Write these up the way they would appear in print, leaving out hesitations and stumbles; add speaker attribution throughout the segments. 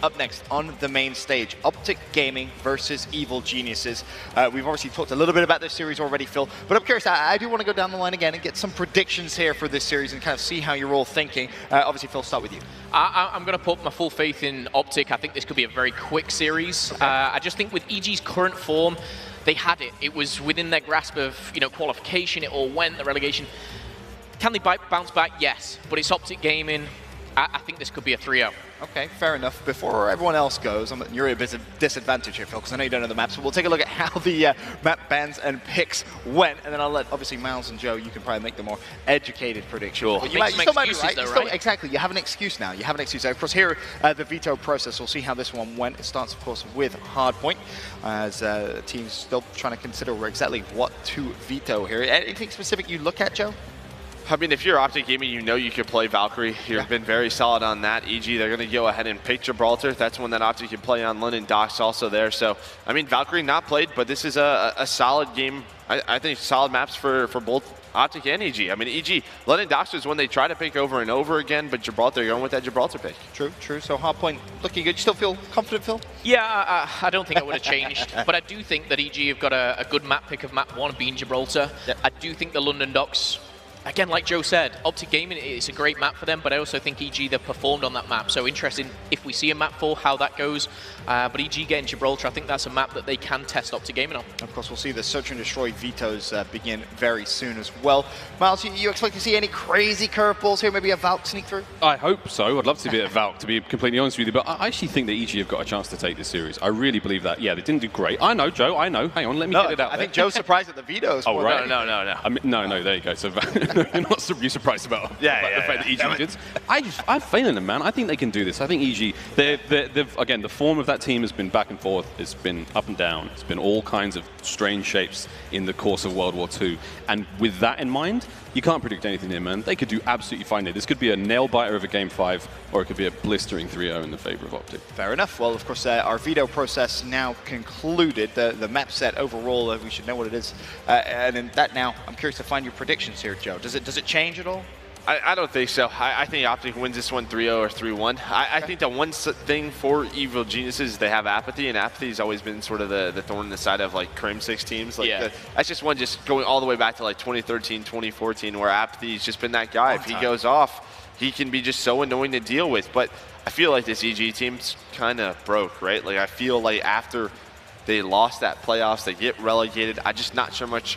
Speaker 1: Up next on the main stage, OpTic Gaming versus Evil Geniuses. We've obviously talked a little bit about this series already, Phil, but I'm curious, I do want to go down the line again and get some predictions here for this series and kind of see how you're all thinking. Obviously, Phil, start with you.
Speaker 2: I'm going to put my full faith in OpTic. I think this could be a very quick series.
Speaker 1: Okay.
Speaker 2: I just think with EG's current form, they had it. It was within their grasp of qualification. It all went, the relegation. Can they bounce back? Yes, but it's OpTic Gaming. I think this could be a 3-0.
Speaker 1: Okay, fair enough. Before everyone else goes, you're at a disadvantage here, Phil, because I know you don't know the map, so we'll take a look at how the map bans and picks went, and then I'll let, obviously, Miles and Joe, you can probably make the more educated prediction.
Speaker 2: Sure.
Speaker 1: You still might be right.
Speaker 2: Right?
Speaker 1: Exactly, you have an excuse now. You have an excuse. Of course, here, the veto process, we'll see how this one went. It starts, of course, with Hardpoint, as teams still trying to consider exactly what to veto here. Anything specific you look at, Joe?
Speaker 3: I mean, if you're OpTic Gaming, you know you can play Valkyrie. You've been very solid on that. EG, they're going to go ahead and pick Gibraltar. That's one that OpTic can play on. London Docks also there. So, I mean, Valkyrie not played, but this is a solid game. I think solid maps for both OpTic and EG. I mean, EG, London Docks was one they try to pick over and over again, but Gibraltar, you're going with that Gibraltar pick.
Speaker 1: True, true. So Hardpoint looking good. You still feel confident, Phil?
Speaker 2: Yeah, I don't think I would have changed, but I do think that EG have got a good map pick of map 1 being Gibraltar. Yep. I do think the London Docks, again, like Joe said, OpTic Gaming, it's a great map for them, but I also think EG, they've performed on that map. So interesting if we see a map 4, how that goes. But EG getting Gibraltar, I think that's a map that they can test OpTic Gaming on. Of
Speaker 1: course, we'll see the Search and Destroy vetoes begin very soon as well. Miles, you expect to see any crazy curveballs here? Maybe a Valk sneak through?
Speaker 4: I hope so. I'd love to be a Valk, to be completely honest with you. But I actually think that EG have got a chance to take this series. I really believe that. Yeah, they didn't do great. I know, Joe, I know. Hang on, let me get it out
Speaker 1: I think Joe's surprised at the vetoes.
Speaker 4: Oh, right.
Speaker 3: No.
Speaker 4: I mean, no, there you go. So you're not surprised about the fact that EG did. I'm failing them, man. I think they can do this. I think EG, they've again, the form of that team has been back and forth. It's been up and down. It's been all kinds of strange shapes in the course of World War II. And with that in mind, you can't predict anything here, man. They could do absolutely fine here. This could be a nail-biter of a Game 5, or it could be a blistering 3-0 in the favor of OpTic.
Speaker 1: Fair enough. Well, of course, our veto process now concluded. The map set overall, we should know what it is. And in that now, I'm curious to find your predictions here, Joe. Does it change at all?
Speaker 3: I don't think so. I think OpTic wins this one 3-0 or 3-1. I think the one thing for Evil Geniuses is they have apathy, and apathy has always been sort of the thorn in the side of like Crim 6 teams. Like that's just one just going all the way back to like 2013, 2014, where apathy's just been that guy. If he goes off, he can be just so annoying to deal with. But I feel like this EG team's kind of broke, right? Like I feel like after they lost that playoffs, they get relegated. I'm just not sure much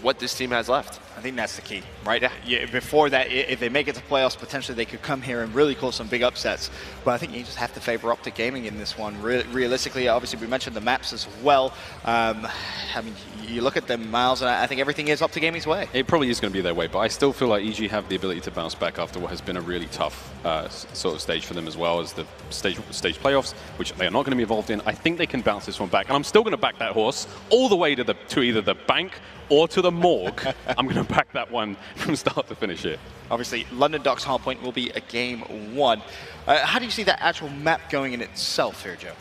Speaker 3: what this team has left.
Speaker 1: I think that's the key, right? Yeah, before that, if they make it to playoffs, potentially they could come here and really cause some big upsets. But I think you just have to favor OpTic Gaming in this one. Realistically, obviously, we mentioned the maps as well. I mean, you look at them, Miles, and I think everything is OpTic Gaming's way.
Speaker 4: It probably is going to be their way, but I still feel like EG have the ability to bounce back after what has been a really tough sort of stage for them, as well as the stage playoffs, which they are not going to be involved in. I think they can bounce this one back, and I'm still going to back that horse all the way to either the bank or to the morgue. I'm going to back that one from start to finish here.
Speaker 1: Obviously, London Docks Hardpoint will be a Game 1. How do you see that actual map going in itself here, Joe?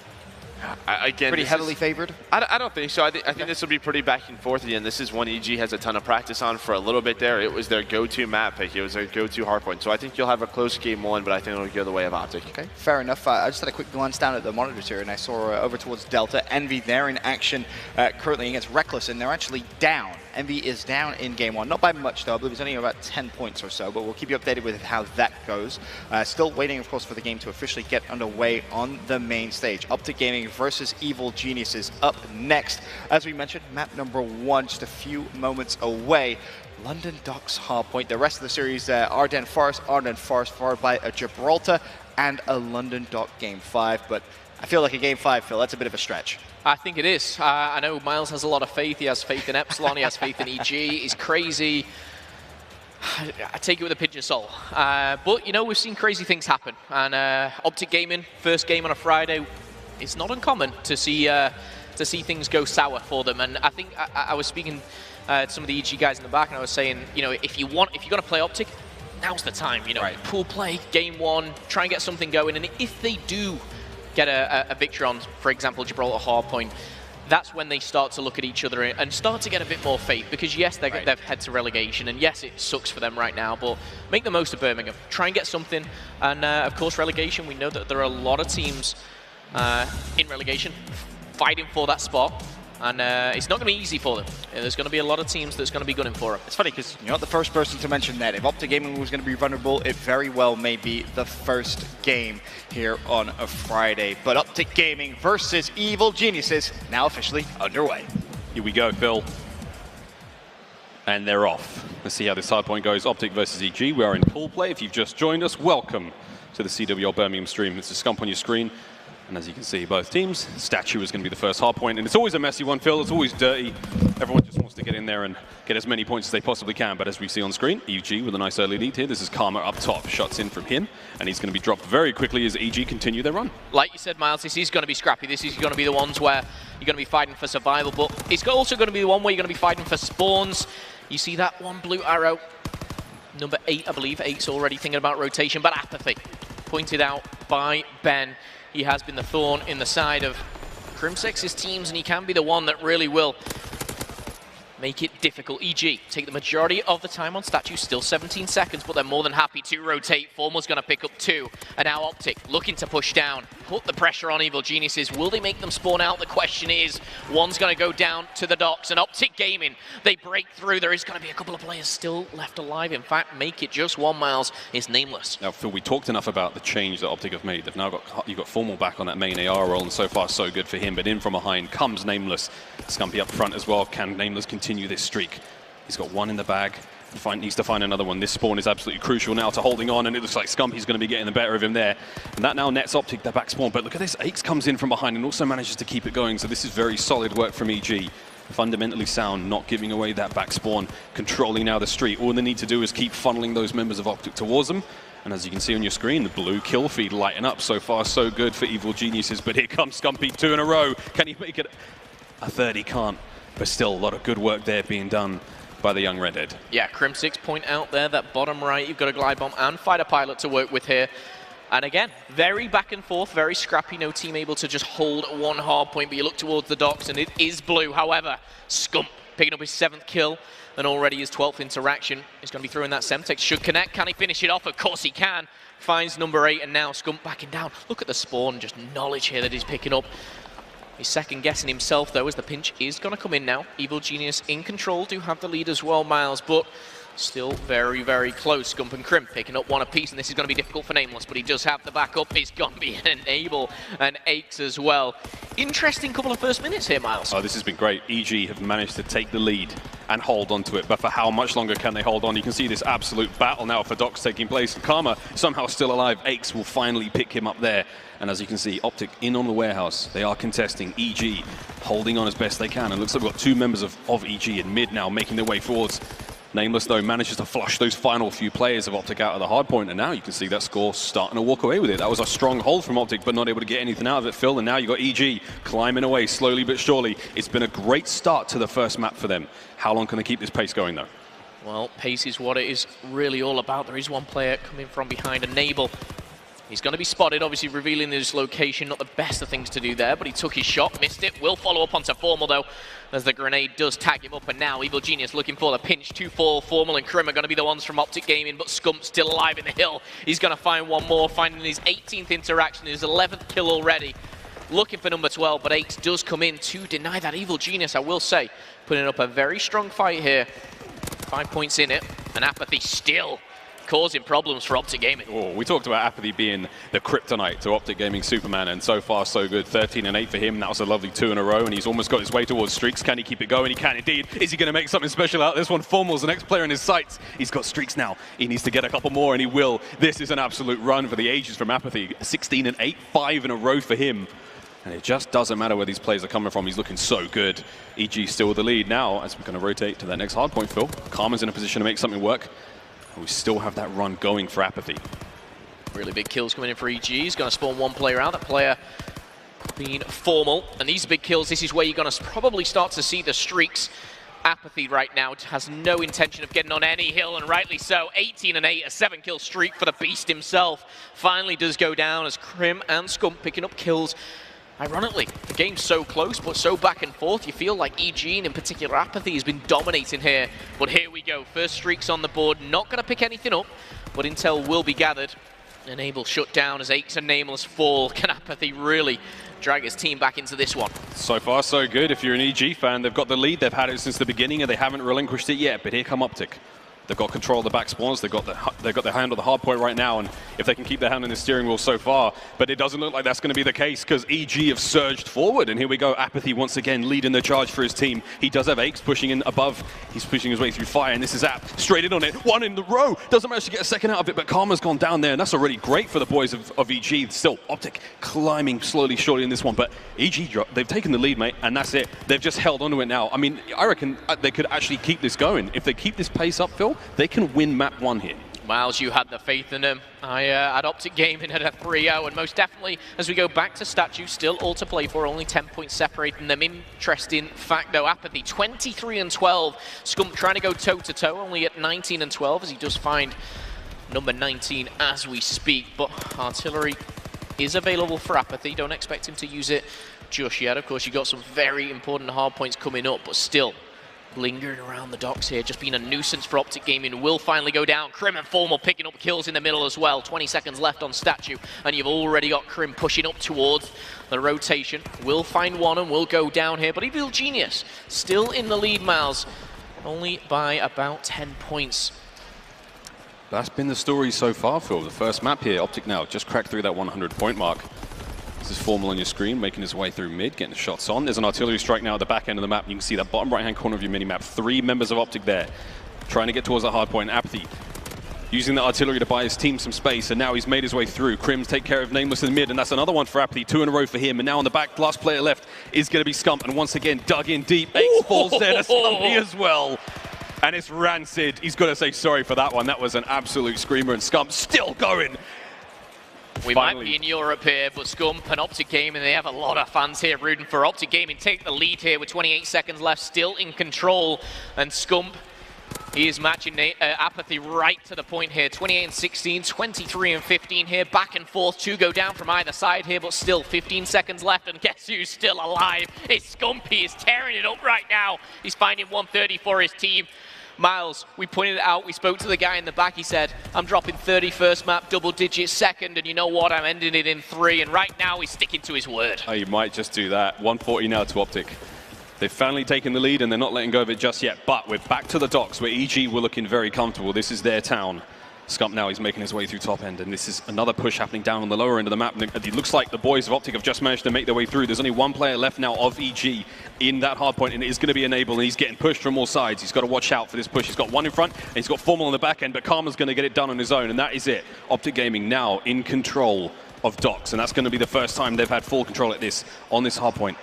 Speaker 3: Again,
Speaker 1: pretty heavily favored?
Speaker 3: I don't think so. I think this will be pretty back and forth again. This is one EG has a ton of practice on for a little bit there. It was their go-to map pick. It was their go-to hardpoint. So I think you'll have a close Game 1, but I think it'll go the way of OpTic. Okay,
Speaker 1: fair enough. I just had a quick glance down at the monitors here, and I saw over towards Delta. Envy, they're in action currently against Reckless, and they're actually down. Envy is down in Game 1. Not by much, though. I believe it's only about 10 points or so, but we'll keep you updated with how that goes. Still waiting, of course, for the game to officially get underway on the main stage. OpTic Gaming versus Evil Geniuses up next. As we mentioned, map number 1, just a few moments away. London Docks Hardpoint. The rest of the series, Ardennes Forest, followed by a Gibraltar and a London Dock Game 5. But I feel like a Game 5, Phil, that's a bit of a stretch.
Speaker 2: I think it is. I know Miles has a lot of faith. He has faith in Epsilon. He has faith in EG. He's crazy. I take it with a pinch of salt. But, you know, we've seen crazy things happen. And OpTic Gaming, first game on a Friday, it's not uncommon to see things go sour for them. And I think I was speaking to some of the EG guys in the back, and I was saying, you know, if you're going to play OpTic, now's the time. You know, pool play, Game 1, try and get something going. And if they do get a victory on, for example, Gibraltar Hardpoint, that's when they start to look at each other and start to get a bit more faith. Because yes, they've head to relegation, and yes, it sucks for them right now, but make the most of Birmingham. Try and get something. And of course, relegation, we know that there are a lot of teams in relegation, fighting for that spot. And it's not going to be easy for them. There's going to be a lot of teams that's going to be gunning for them.
Speaker 1: It's funny because you're not the first person to mention that. If OpTic Gaming was going to be vulnerable, it very well may be the first game here on a Friday. But OpTic Gaming versus Evil Geniuses now officially underway.
Speaker 4: Here we go, Phil. And they're off. Let's see how this hard point goes. OpTic versus EG. We are in pool play. If you've just joined us, welcome to the CWL Birmingham stream. It's a scump on your screen. And as you can see, both teams, Statue is going to be the first hard point. And it's always a messy one, Phil. It's always dirty. Everyone just wants to get in there and get as many points as they possibly can. But as we see on screen, EG with a nice early lead here. This is Karma up top. Shots in from him. And he's going to be dropped very quickly as EG continue their run.
Speaker 2: Like you said, Miles, this is going to be scrappy. This is going to be the ones where you're going to be fighting for survival. But it's also going to be the one where you're going to be fighting for spawns. You see that one blue arrow. Number 8, I believe. 8's already thinking about rotation. But Apathy, pointed out by Ben. He has been the thorn in the side of Crimsex's teams, and he can be the one that really will make it difficult. EG take the majority of the time on Statue, still 17 seconds, but they're more than happy to rotate. Formal's going to pick up 2, and now OpTic looking to push down, put the pressure on Evil Geniuses. Will they make them spawn out? The question is, one's going to go down to the docks, and OpTic Gaming, they break through. There is going to be a couple of players still left alive. In fact, make it just one. Miles is Nameless.
Speaker 4: Now, Phil, we talked enough about the change that OpTic have made. They've now you've got Formal back on that main AR role, and so far so good for him. But in from behind comes Nameless. Scumpy up front as well. Can Nameless continue this streak? He's got one in the bag. Needs to find another one. This spawn is absolutely crucial now to holding on, and it looks like Scumpy's going to be getting the better of him there. And that now nets OpTic their back spawn. But look at this. Aches comes in from behind and also manages to keep it going. So this is very solid work from EG. Fundamentally sound, not giving away that back spawn, controlling now the street. All they need to do is keep funneling those members of OpTic towards them. And as you can see on your screen, the blue kill feed lighting up. So far, so good for Evil Geniuses. But here comes Scumpy, 2 in a row. Can he make it a third? He can't. But still, a lot of good work there being done by the young redhead.
Speaker 2: Yeah, Crim6 point out there, that bottom right, you've got a glide bomb and fighter pilot to work with here. And again, very back and forth, very scrappy, no team able to just hold one hard point, but you look towards the docks and it is blue. However, Scump picking up his 7th kill and already his 12th interaction. He's going to be throwing that Semtex, should connect. Can he finish it off? Of course he can. Finds number 8 and now Scump backing down. Look at the spawn, just knowledge here that he's picking up. He's second guessing himself though, as the pinch is going to come in now. Evil Genius in control, do have the lead as well, Miles, but still very, very close. Scump and Crim picking up one apiece, and this is going to be difficult for Nameless, but he does have the backup. He's going to be an Enable and Aches as well. Interesting couple of first minutes here, Miles.
Speaker 4: Oh, this has been great. EG have managed to take the lead and hold on to it, but for how much longer can they hold on? You can see this absolute battle now for Docs taking place. Karma somehow still alive. Aches will finally pick him up there. And as you can see, OpTic in on the warehouse. They are contesting. EG holding on as best they can. And looks like we've got 2 members of EG in mid now, making their way forwards. Nameless, though, manages to flush those final few players of OpTic out of the hard point. And now you can see that score starting to walk away with it. That was a strong hold from OpTic, but not able to get anything out of it, Phil. And now you've got EG climbing away slowly but surely. It's been a great start to the first map for them. How long can they keep this pace going, though?
Speaker 2: Well, pace is what it is really all about. There is one player coming from behind, Enable. He's going to be spotted, obviously revealing his location. Not the best of things to do there, but he took his shot, missed it. Will follow up onto Formal, though, as the grenade does tag him up. And now Evil Genius looking for the pinch. 2-4. Formal and Crim are going to be the ones from OpTic Gaming, but Scump still alive in the hill. He's going to find one more, finding his 18th interaction, his 11th kill already. Looking for number 12, but Aches does come in to deny that. Evil Genius, I will say, putting up a very strong fight here. 5 points in it, and Apathy still causing problems for OpTic Gaming.
Speaker 4: Oh, we talked about Apathy being the kryptonite to OpTic Gaming Superman, and so far so good. 13 and 8 for him. That was a lovely 2 in a row, and he's almost got his way towards streaks. Can he keep it going? He can indeed. Is he going to make something special out of this one? Formal's the next player in his sights. He's got streaks now. He needs to get a couple more, and he will. This is an absolute run for the ages from Apathy. 16 and 8, 5 in a row for him. And it just doesn't matter where these players are coming from. He's looking so good. EG still with the lead now, as we're going to rotate to that next hard point, Phil. Karma's in a position to make something work. We still have that run going for Apathy.
Speaker 2: Really big kills coming in for EG. He's going to spawn one player out. That player being Formal. And these big kills, this is where you're going to probably start to see the streaks. Apathy right now has no intention of getting on any hill, and rightly so. 18 and 8, a 7-kill streak for the Beast himself. Finally does go down as Crim and Scump picking up kills. Ironically, the game's so close, but so back and forth, you feel like EG, and in particular Apathy, has been dominating here. But here we go, first streaks on the board, not going to pick anything up, but intel will be gathered. Enable shut down as Aches and Nameless fall. Can Apathy really drag his team back into this one.
Speaker 4: So far, so good. If you're an EG fan, they've got the lead. They've had it since the beginning, and they haven't relinquished it yet. But here come OpTic. They've got control of the back spawns. They've got their hand on the hard point right now, and if they can keep their hand on the steering wheel so far, but it doesn't look like that's going to be the case because EG have surged forward, and here we go. Apathy once again leading the charge for his team. He does have Aches pushing in above. He's pushing his way through fire, and this is App straight in on it. One in the row. Doesn't manage to get a second out of it, but Karma's gone down there, and that's already great for the boys of EG. Still, OpTic climbing slowly, surely in this one, but EG, they've taken the lead, mate, and that's it. They've just held onto it now. I mean, I reckon they could actually keep this going. If they keep this pace up, Phil, they can win map 1 here.
Speaker 2: Miles, you had the faith in them. I had OpTic Gaming at a 3-0, and most definitely, as we go back to Statue, still all to play for, only 10 points separating them. Interesting fact, though, Apathy 23-12. Scump trying to go toe-to-toe, only at 19-12, as he does find number 19 as we speak. But artillery is available for Apathy. Don't expect him to use it just yet. Of course, you've got some very important hard points coming up, but still, lingering around the docks here, just being a nuisance for OpTic Gaming. Will finally go down. Crim and Formal picking up kills in the middle as well. 20 seconds left on Statue, and you've already got Crim pushing up towards the rotation. Will find one and will go down here, but Evil Genius still in the lead, Miles, only by about 10 points.
Speaker 4: That's been the story so far, Phil. The first map here, OpTic now just cracked through that 100-point mark. This is Formal on your screen, making his way through mid, getting the shots on. There's an artillery strike now at the back end of the map. You can see that bottom right-hand corner of your mini-map. 3 members of OpTic there, trying to get towards that hard point. Apathy using the artillery to buy his team some space, and now he's made his way through. Crims take care of Nameless in mid, and that's another one for Apathy. 2 in a row for him, and now on the back, last player left is going to be Scump, and once again, dug in deep. Ace falls there to Scumpy as well. And it's Rancid. He's got to say sorry for that one. That was an absolute screamer, and Scump still going.
Speaker 2: We might be in Europe here, but Scump and OpTic Gaming, they have a lot of fans here rooting for OpTic Gaming. Take the lead here with 28 seconds left, still in control. And Scump, he is matching Apathy right to the point here. 28-16, 23-15 here. Back and forth, 2 go down from either side here, but still 15 seconds left. And guess who's still alive? It's Scump. He is tearing it up right now. He's finding 130 for his team. Miles, we pointed it out, we spoke to the guy in the back, he said, I'm dropping 31st map, double digit second, and you know what, I'm ending it in 3, and right now he's sticking to his word.
Speaker 4: Oh, you might just do that. 140 now to OpTic. They've finally taken the lead, and they're not letting go of it just yet, but we're back to the docks, where EG were looking very comfortable. This is their town. Scump now, he's making his way through top end, and this is another push happening down on the lower end of the map. And it looks like the boys of OpTic have just managed to make their way through. There's only 1 player left now of EG in that hard point, and it is going to be Enable, and he's getting pushed from all sides. He's got to watch out for this push. He's got 1 in front, and he's got Formal on the back end, but Karma's going to get it done on his own, and that is it. OpTic Gaming now in control of docks, and that's going to be the first time they've had full control at this on this hard point.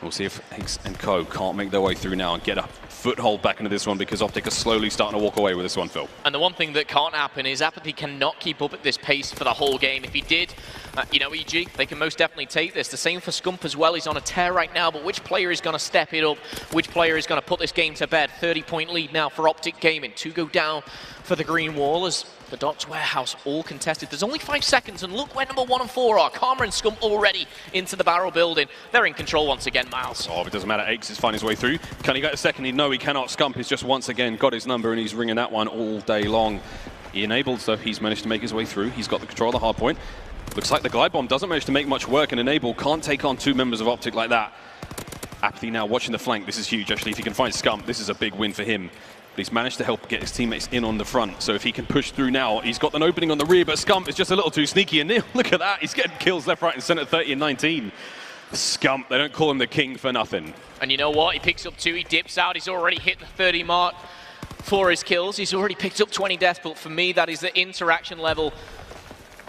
Speaker 4: We'll see if Hanks and Co can't make their way through now and get a foothold back into this one, because OpTic are slowly starting to walk away with this one, Phil.
Speaker 2: And the one thing that can't happen is Apathy cannot keep up at this pace for the whole game. If he did, you know, EG, they can most definitely take this. The same for Scump as well. He's on a tear right now, but which player is going to step it up? Which player is going to put this game to bed? 30-point lead now for OpTic Gaming. 2 go down for the green wall as the Docks Warehouse all contested. There's only 5 seconds, and look where number 1 and 4 are. Karma and Scump already into the barrel building. They're in control once again, Miles.
Speaker 4: Oh, it doesn't matter. Aches is finding his way through. Can he get a second? No, he cannot. Scump has just once again got his number, and he's ringing that one all day long. He enabled, so he's managed to make his way through. He's got the control of the hard point. Looks like the glide bomb doesn't manage to make much work, and Enable can't take on 2 members of OpTic like that. Apathy now watching the flank. This is huge, actually. If he can find Scump, this is a big win for him. But he's managed to help get his teammates in on the front. So if he can push through now, he's got an opening on the rear, but Scump is just a little too sneaky. And look at that, he's getting kills left, right, and center, 30 and 19. Scump, they don't call him the king for nothing.
Speaker 2: And you know what? He picks up 2, he dips out, he's already hit the 30 mark for his kills. He's already picked up 20 deaths, but for me, that is the interaction level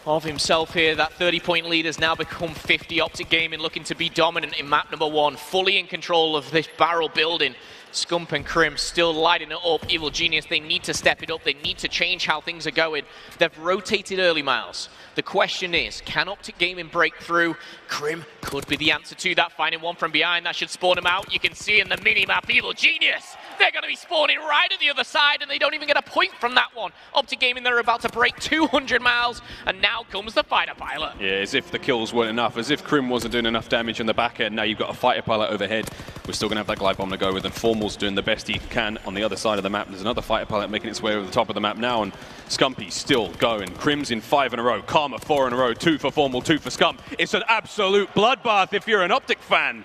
Speaker 2: of himself here. That 30-point lead has now become 50. OpTic Gaming looking to be dominant in map number 1, fully in control of this barrel building. Scump and Crim still lighting it up. Evil Genius, they need to step it up. They need to change how things are going. They've rotated early, Miles. The question is, can OpTic Gaming break through? Crim could be the answer to that. Finding one from behind, that should spawn him out. You can see in the mini-map, Evil Genius, they're going to be spawning right at the other side, and they don't even get a point from that one. OpTic Gaming, they're about to break 200 miles, and now comes the fighter pilot.
Speaker 4: Yeah, as if the kills weren't enough, as if Crim wasn't doing enough damage in the back end. Now you've got a fighter pilot overhead. We're still going to have that glide bomb to go with, and Formal Formal's doing the best he can on the other side of the map. There's another fighter pilot making its way over the top of the map now, and Scumpy's still going. Crimson 5 in a row, Karma 4 in a row, 2 for Formal, 2 for Scump. It's an absolute bloodbath if you're an OpTic fan.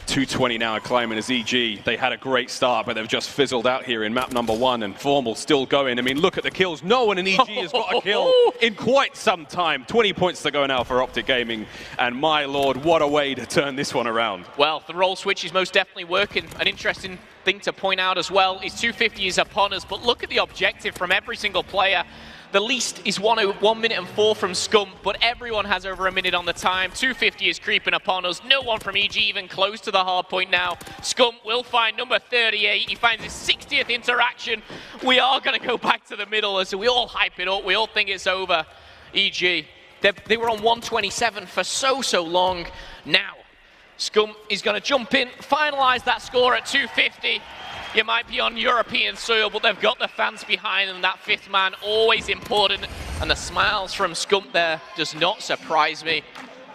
Speaker 4: 220 now climbing as EG. They had a great start, but they've just fizzled out here in map number 1, and Formal still going. I mean, look at the kills. No one in EG has got a kill in quite some time. 20 points to go now for OpTic Gaming, and my lord, what a way to turn this one around.
Speaker 2: Well, the role switch is most definitely working. An interesting thing to point out as well is 250 is upon us, but look at the objective from every single player. The least is 1 minute and 4 from Scump, but everyone has over a minute on the time. 250 is creeping upon us. No one from EG even close to the hard point now. Scump will find number 38. He finds his 60th interaction. We are going to go back to the middle as we all hype it up. We all think it's over. EG, they were on 127 for so long. Now, Scump is going to jump in, finalize that score at 250. You might be on European soil, but they've got the fans behind them. That 5th man, always important. And the smiles from Scump there does not surprise me.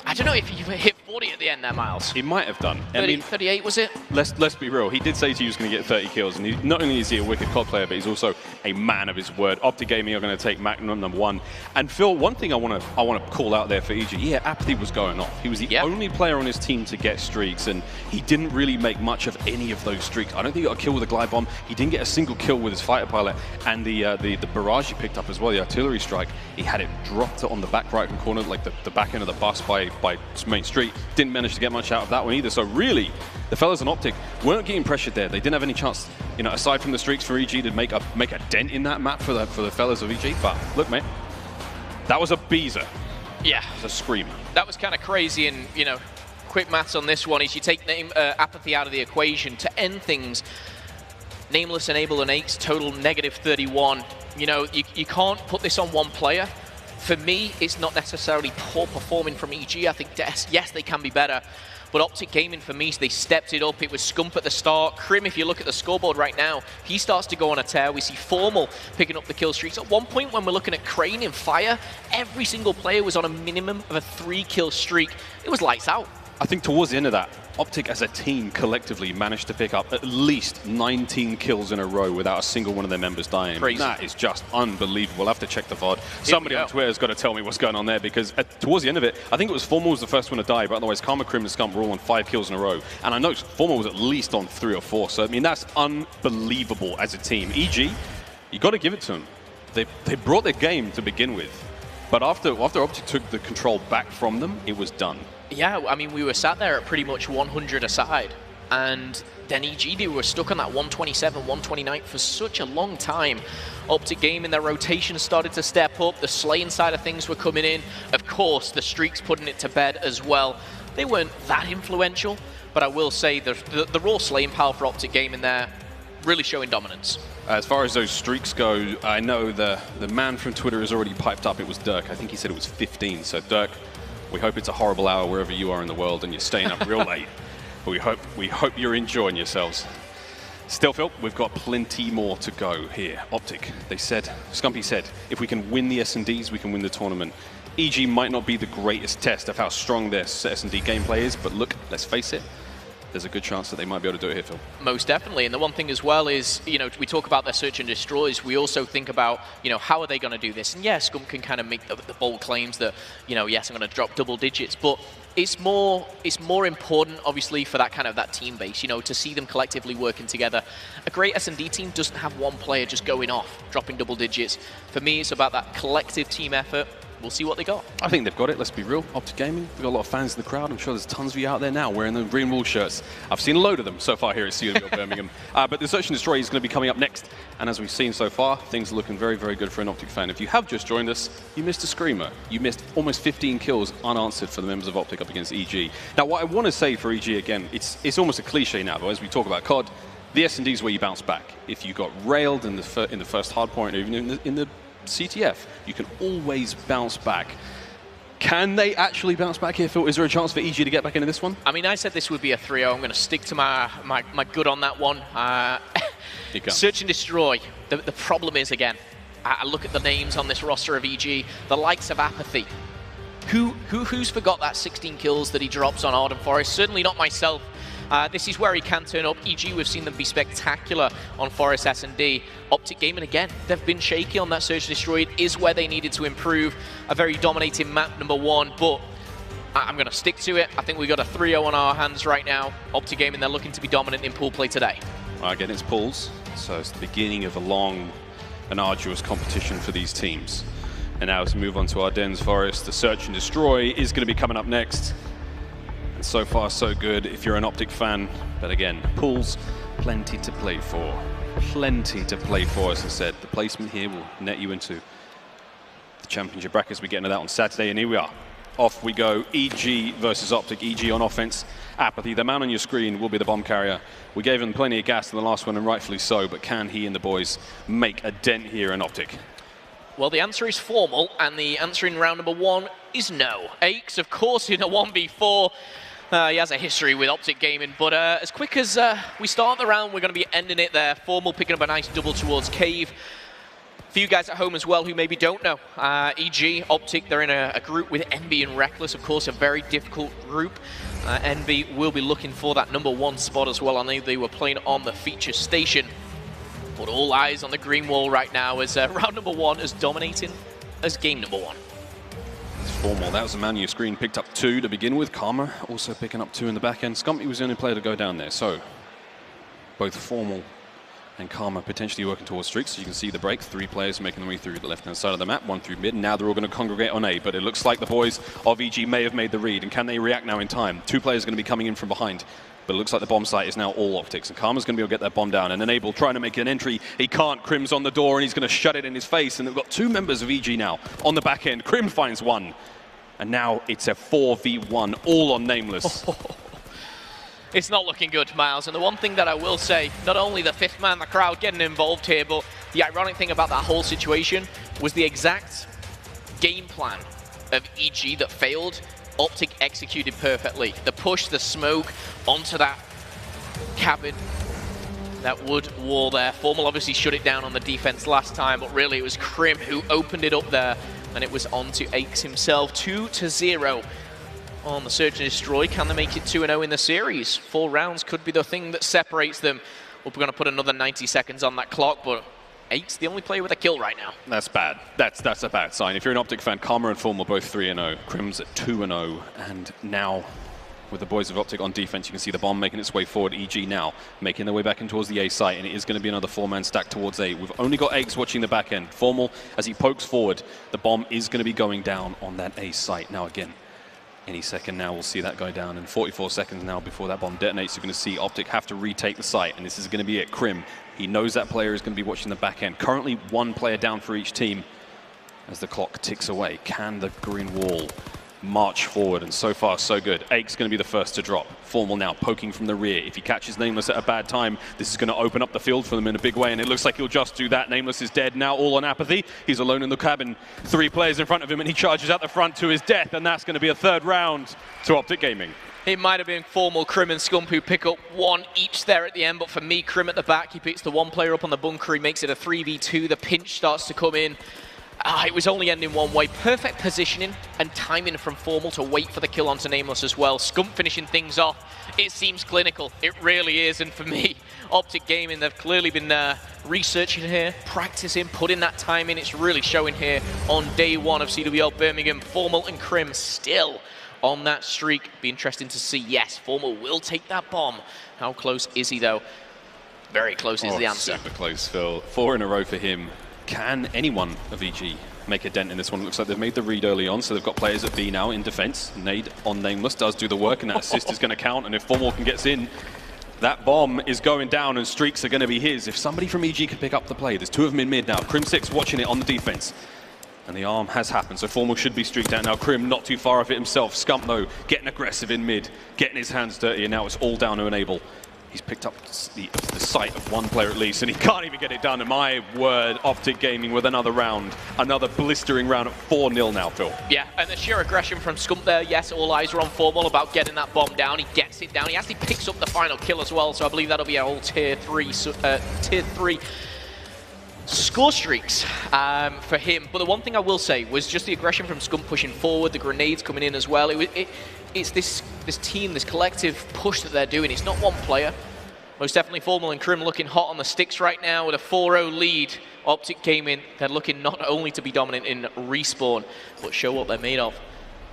Speaker 2: I don't know if he hit 40 at the end there, Miles.
Speaker 4: He might have done.
Speaker 2: 30, I mean, 38 was it?
Speaker 4: Let's be real. He did say he was going to get 30 kills, and not only is he a wicked COD player, but he's also a man of his word. OpTic Gaming are going to take Magnum number 1. And Phil, one thing I want to call out there for EG. Yeah, Apathy was going off. He was the only player on his team to get streaks, and he didn't really make much of any of those streaks. I don't think he got a kill with a glide bomb. He didn't get a single kill with his fighter pilot, and the barrage he picked up as well, the artillery strike. He had it dropped on the back right corner, like the back end of the bus by main street. Didn't manage to get much out of that one either. So really, the fellas on OpTic weren't getting pressured there. They didn't have any chance, you know, aside from the streaks for EG to make a dent in that map for the fellas of EG. But look, mate, that was a beezer. Yeah, it was a screamer.
Speaker 2: That was kind of crazy. And you know, quick maths on this one is you take Apathy out of the equation to end things. Nameless, Enable, and Aches total -31. You know, you can't put this on one player. For me, it's not necessarily poor performing from EG. I think, yes, they can be better. But OpTic Gaming, for me, they stepped it up. It was Scump at the start. Crim, if you look at the scoreboard right now, he starts to go on a tear. We see Formal picking up the kill streaks. At one point, when we're looking at Crane in Fire, every single player was on a minimum of a 3-kill streak. It was lights out.
Speaker 4: I think towards the end of that, OpTic as a team collectively managed to pick up at least 19 kills in a row without a single one of their members dying.
Speaker 2: Crazy.
Speaker 4: That is just unbelievable. I'll have to check the VOD. Somebody on Twitter has got to tell me what's going on there, because towards the end of it, I think it was Formal was the first one to die, but otherwise Karma, Crim, and Scump were all on 5 kills in a row. And I know Formal was at least on 3 or 4. So, I mean, that's unbelievable as a team. EG, you got to give it to them. They brought their game to begin with. But after OpTic took the control back from them, it was done.
Speaker 2: Yeah, I mean, we were sat there at pretty much 100 aside, and then EG, they were stuck on that 127, 129 for such a long time. OpTic Gaming, their rotation started to step up, the slaying side of things were coming in. Of course, the streaks putting it to bed as well. They weren't that influential, but I will say the raw slaying power for OpTic Gaming there, really showing dominance.
Speaker 4: As far as those streaks go, I know the man from Twitter has already piped up. It was Dirk. I think he said it was 15. So Dirk, we hope it's a horrible hour wherever you are in the world and you're staying up real late. But we hope you're enjoying yourselves. Still, Phil, we've got plenty more to go here. OpTic, they said, Scumpy said, if we can win the S&Ds, we can win the tournament. EG might not be the greatest test of how strong their S&D gameplay is, but look, let's face it, there's a good chance that they might be able to do it here, Phil.
Speaker 2: Most definitely. And the one thing as well is, you know, we talk about their search and destroys. We also think about, you know, how are they going to do this? And yes, Scump can kind of make the bold claims that, you know, yes, I'm going to drop double digits, but it's more important, obviously, for that team base, you know, to see them collectively working together. A great S&D team doesn't have one player just going off, dropping double digits. For me, it's about that collective team effort. We'll see what they got. I
Speaker 4: think they've got it, let's be real. OpTic Gaming, we've got a lot of fans in the crowd. I'm sure there's tons of you out there now wearing the green wool shirts. I've seen a load of them so far here at CWL Birmingham. But the Search and Destroy is going to be coming up next. And as we've seen so far, things are looking very, very good for an OpTic fan. If you have just joined us, you missed a screamer. You missed almost 15 kills unanswered for the members of OpTic up against EG. Now, what I want to say for EG, again, it's almost a cliche now, but as we talk about COD, the S&D is where you bounce back. If you got railed in the first hardpoint, or even in the CTF, you can always bounce back. Can they actually bounce back here, Phil? Is there a chance for EG to get back into this one?
Speaker 2: I mean, I said this would be a 3-0. I'm going to stick to my good on that one. Search and Destroy. The problem is, again, I look at the names on this roster of EG, the likes of Apathy. Who's forgot that 16 kills that he drops on Arden Forest? Certainly not myself. This is where he can turn up. EG, we've seen them be spectacular on Forest S&D. OpTic Gaming, again, they've been shaky on that Search and Destroy. It is where they needed to improve. A very dominating map, number 1, but I'm going to stick to it. I think we've got a 3-0 on our hands right now. OpTic Gaming, they're looking to be dominant in pool play today.
Speaker 4: Again, it's pools, so it's the beginning of a long and arduous competition for these teams. And now as we move on to Ardennes Forest, the Search and Destroy is going to be coming up next. And so far, so good if you're an OpTic fan. But again, pools, plenty to play for. Plenty to play for, as I said. The placement here will net you into the championship brackets. We get into that on Saturday, and here we are. Off we go, EG versus OpTic. EG on offense, Apathy. The man on your screen will be the bomb carrier. We gave him plenty of gas in the last one, and rightfully so, but can he and the boys make a dent here in OpTic?
Speaker 2: Well, the answer is formal, and the answer in round number 1 is no. Aches, of course, in a 1v4. He has a history with OpTic Gaming, but as quick as we start the round, we're going to be ending it there. Formal picking up a nice double towards Cave. For you guys at home as well who maybe don't know, EG, OpTic, they're in a group with Envy and Reckless, of course, a very difficult group. Envy will be looking for that number 1 spot as well. I know they were playing on the feature station. But all eyes on the green wall right now as round number 1 is dominating as game number 1.
Speaker 4: It's formal. That was the man on your screen. Picked up 2 to begin with. Karma also picking up 2 in the back end. Scumpy was the only player to go down there. So both formal and Karma potentially working towards streaks. So you can see the break. 3 players making their way through the left-hand side of the map. 1 through mid. Now they're all going to congregate on A. But it looks like the boys of EG may have made the read. And can they react now in time? 2 players are going to be coming in from behind. But it looks like the bomb site is now all OpTics. And Karma's going to be able to get that bomb down. And Enable trying to make an entry. He can't. Crim's on the door, and he's going to shut it in his face. And they've got 2 members of EG now on the back end. Crim finds 1. And now it's a 4v1, all on Nameless.
Speaker 2: It's not looking good, Miles. And the one thing that I will say, not only the 5th man, the crowd getting involved here, but the ironic thing about that whole situation was the exact game plan of EG that failed. OpTic executed perfectly. The push, the smoke onto that cabin, that wood wall there. Formal obviously shut it down on the defense last time, but really it was Crim who opened it up there, and it was on to Aches himself. 2-0 on the Search and Destroy. Can they make it 2-0 in the series? 4 rounds could be the thing that separates them. We're going to put another 90 seconds on that clock, but Aches the only player with a kill right now.
Speaker 4: That's bad. That's a bad sign. If you're an OpTic fan, Karma and Formal both 3-0. Crim's at 2-0, and now with the boys of OpTic on defense, you can see the bomb making its way forward. EG now making their way back in towards the A site, and it is going to be another 4-man stack towards A. We've only got Aches watching the back end. Formal, as he pokes forward, the bomb is going to be going down on that A site. Now again, any second now we'll see that go down, and 44 seconds now before that bomb detonates. You're going to see OpTic have to retake the site, and this is going to be it. Crim, he knows that player is going to be watching the back end. Currently 1 player down for each team as the clock ticks away. Can the green wall march forward? And so far, so good. Ache's going to be the first to drop. Formal now poking from the rear. If he catches Nameless at a bad time, this is going to open up the field for them in a big way, and it looks like he'll just do that. Nameless is dead now, all on Apathy. He's alone in the cabin. 3 players in front of him, and he charges out the front to his death, and that's going to be a 3rd round to OpTic Gaming.
Speaker 2: It might have been Formal, Crim and Scump who pick up 1 each there at the end, but for me, Crim at the back, he picks the 1 player up on the bunker, he makes it a 3v2, the pinch starts to come in. It was only ending one way. Perfect positioning and timing from Formal to wait for the kill onto Nameless as well. Scump finishing things off. It seems clinical. It really is. And for me, OpTic Gaming, they've clearly been researching here, practicing, putting that time in. It's really showing here on day 1 of CWL Birmingham. Formal and Crim still on that streak. Be interesting to see. Yes, Formal will take that bomb. How close is he, though? Very close is the answer.
Speaker 4: Super close, Phil. 4 in a row for him. Can anyone of EG make a dent in this one? It looks like they've made the read early on, so they've got players at B now in defense. Nade on Nameless does do the work, and that assist is going to count. And if Formwalken gets in, that bomb is going down, and streaks are going to be his. If somebody from EG can pick up the play, there's 2 of them in mid now. Crim 6 watching it on the defense. And the arm has happened, so Formal should be streaked out now. Crim not too far off it himself. Scump, though, getting aggressive in mid, getting his hands dirty, and now it's all down to Enable. He's picked up the sight of 1 player at least, and he can't even get it done. And my word, OpTic Gaming with another round, another blistering round at 4-0 now, Phil.
Speaker 2: Yeah, and the sheer aggression from Scump there. Yes, all eyes are on Formal about getting that bomb down. He gets it down. He actually picks up the final kill as well, so I believe that'll be a whole tier 3 score streaks for him. But the one thing I will say was just the aggression from Scump pushing forward, the grenades coming in as well. it's this team, this collective push that they're doing. It's not one player. Most definitely Formal and Crim looking hot on the sticks right now with a 4-0 lead. OpTic Gaming, they're looking not only to be dominant in Respawn, but show what they're made of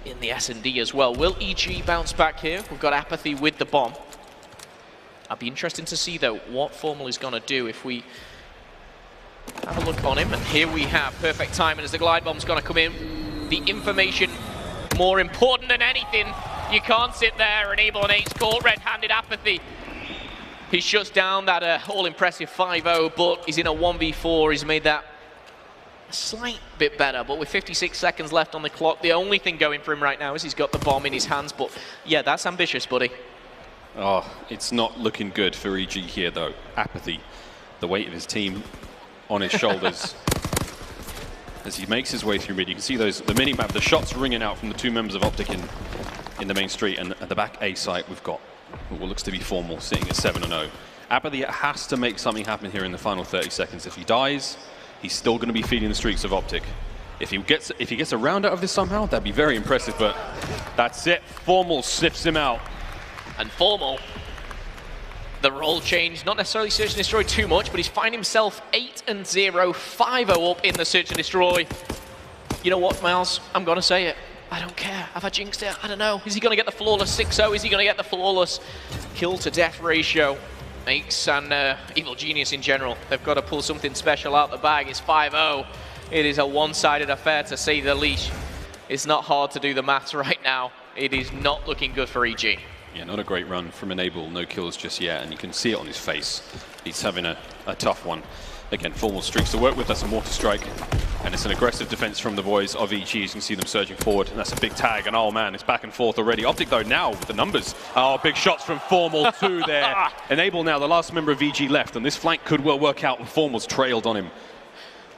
Speaker 2: in the S&D as well. Will EG bounce back here? We've got Apathy with the bomb. I'd be interested to see, though, what Formal is going to do if we have a look on him. And here we have perfect timing as the glide bomb's going to come in. The information more important than anything. You can't sit there. Enable and 8's caught red-handed. Apathy. He shuts down that all-impressive 5-0, but he's in a 1v4. He's made that a slight bit better, but with 56 seconds left on the clock, the only thing going for him right now is he's got the bomb in his hands. But yeah, that's ambitious, buddy.
Speaker 4: Oh, it's not looking good for EG here, though. Apathy, the weight of his team on his shoulders. As he makes his way through mid, you can see the mini-map, the shots ringing out from the two members of OpTic in the main street. And at the back A site, we've got what looks to be Formal, sitting at 7-0. Apathy has to make something happen here in the final 30 seconds. If he dies, he's still going to be feeding the streaks of OpTic. If he gets a round out of this somehow, that'd be very impressive, but that's it. Formal sniffs him out.
Speaker 2: And Formal, the role change, not necessarily Search and Destroy too much, but he's finding himself 8-0, 5-0 up in the Search and Destroy. You know what, Miles? I'm going to say it. I don't care. Have I jinxed it? I don't know. Is he going to get the flawless 6-0? Is he going to get the flawless kill-to-death ratio? Makes and Evil Genius in general, they've got to pull something special out the bag. It's 5-0. It is a one-sided affair, to say the least. It's not hard to do the maths right now. It is not looking good for EG.
Speaker 4: Yeah, not a great run from Enable. No kills just yet, and you can see it on his face. He's having a tough one. Again, Formal streaks to work with. That's a mortar strike. And it's an aggressive defense from the boys of EG. You can see them surging forward. And that's a big tag. And oh man, it's back and forth already. OpTic though now with the numbers. Oh, big shots from Formal too there. Enable now, the last member of EG left. And this flank could well work out. And Formal's trailed on him.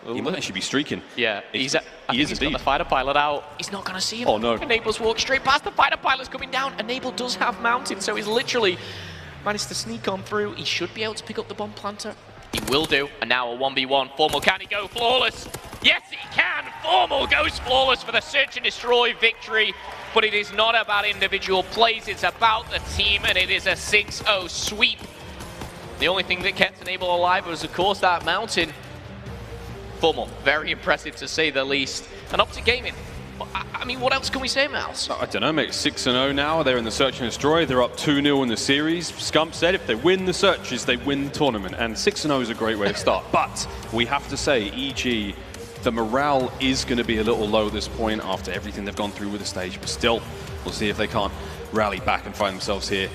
Speaker 4: He might actually be streaking.
Speaker 2: Yeah,
Speaker 4: he is
Speaker 2: got
Speaker 4: indeed.
Speaker 2: the fighter pilot out. He's not going to see him.
Speaker 4: Oh no.
Speaker 2: Enable's walked straight past the fighter pilot's coming down. Enable does have mountain, so he's literally managed to sneak on through. He should be able to pick up the bomb planter. He will do, and now a 1v1. Formal, can he go flawless? Yes, he can! Formal goes flawless for the Search and Destroy victory, but it is not about individual plays, it's about the team, and it is a 6-0 sweep. The only thing that kept Enable alive was, of course, that mountain. Formal, very impressive to say the least. And OpTic Gaming, I mean, what else can we say, Mouse?
Speaker 4: I don't know, mate. 6-0 now. They're in the Search and Destroy. They're up 2-0 in the series. Scump said if they win the Searches, they win the tournament. And 6-0 is a great way to start. But we have to say, EG, the morale is going to be a little low at this point after everything they've gone through with the stage. But still, we'll see if they can't rally back and find themselves here.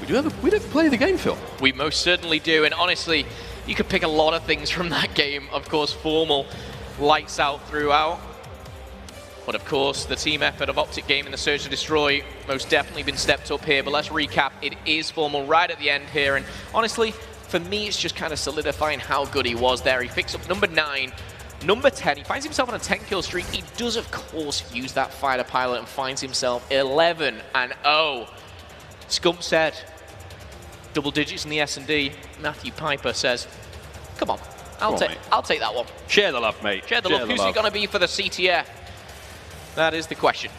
Speaker 4: We do have to play the game, Phil.
Speaker 2: We most certainly do. And honestly, you could pick a lot of things from that game. Of course, Formal, lights out throughout. But of course, the team effort of OpTic Gaming, the Search and Destroy, most definitely been stepped up here. But let's recap. It is Formal right at the end here. And honestly, for me, it's just kind of solidifying how good he was there. He picks up number 9, number 10. He finds himself on a 10-kill streak. He does, of course, use that fighter pilot and finds himself 11-0. Scump said, double digits in the S&D. Matthew Piper says, come on, I'll take that one.
Speaker 4: Share the love, mate.
Speaker 2: Share the love. Who's it going to be for the CTF? That is the question.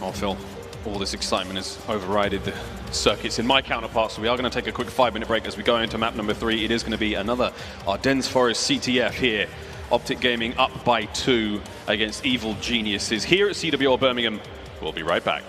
Speaker 4: Oh, Phil, all this excitement has overridden the circuits in my counterpart, so we are going to take a quick 5-minute break as we go into map number 3. It is going to be another Ardennes Forest CTF here. OpTic Gaming up by 2 against Evil Geniuses here at CWL Birmingham. We'll be right back.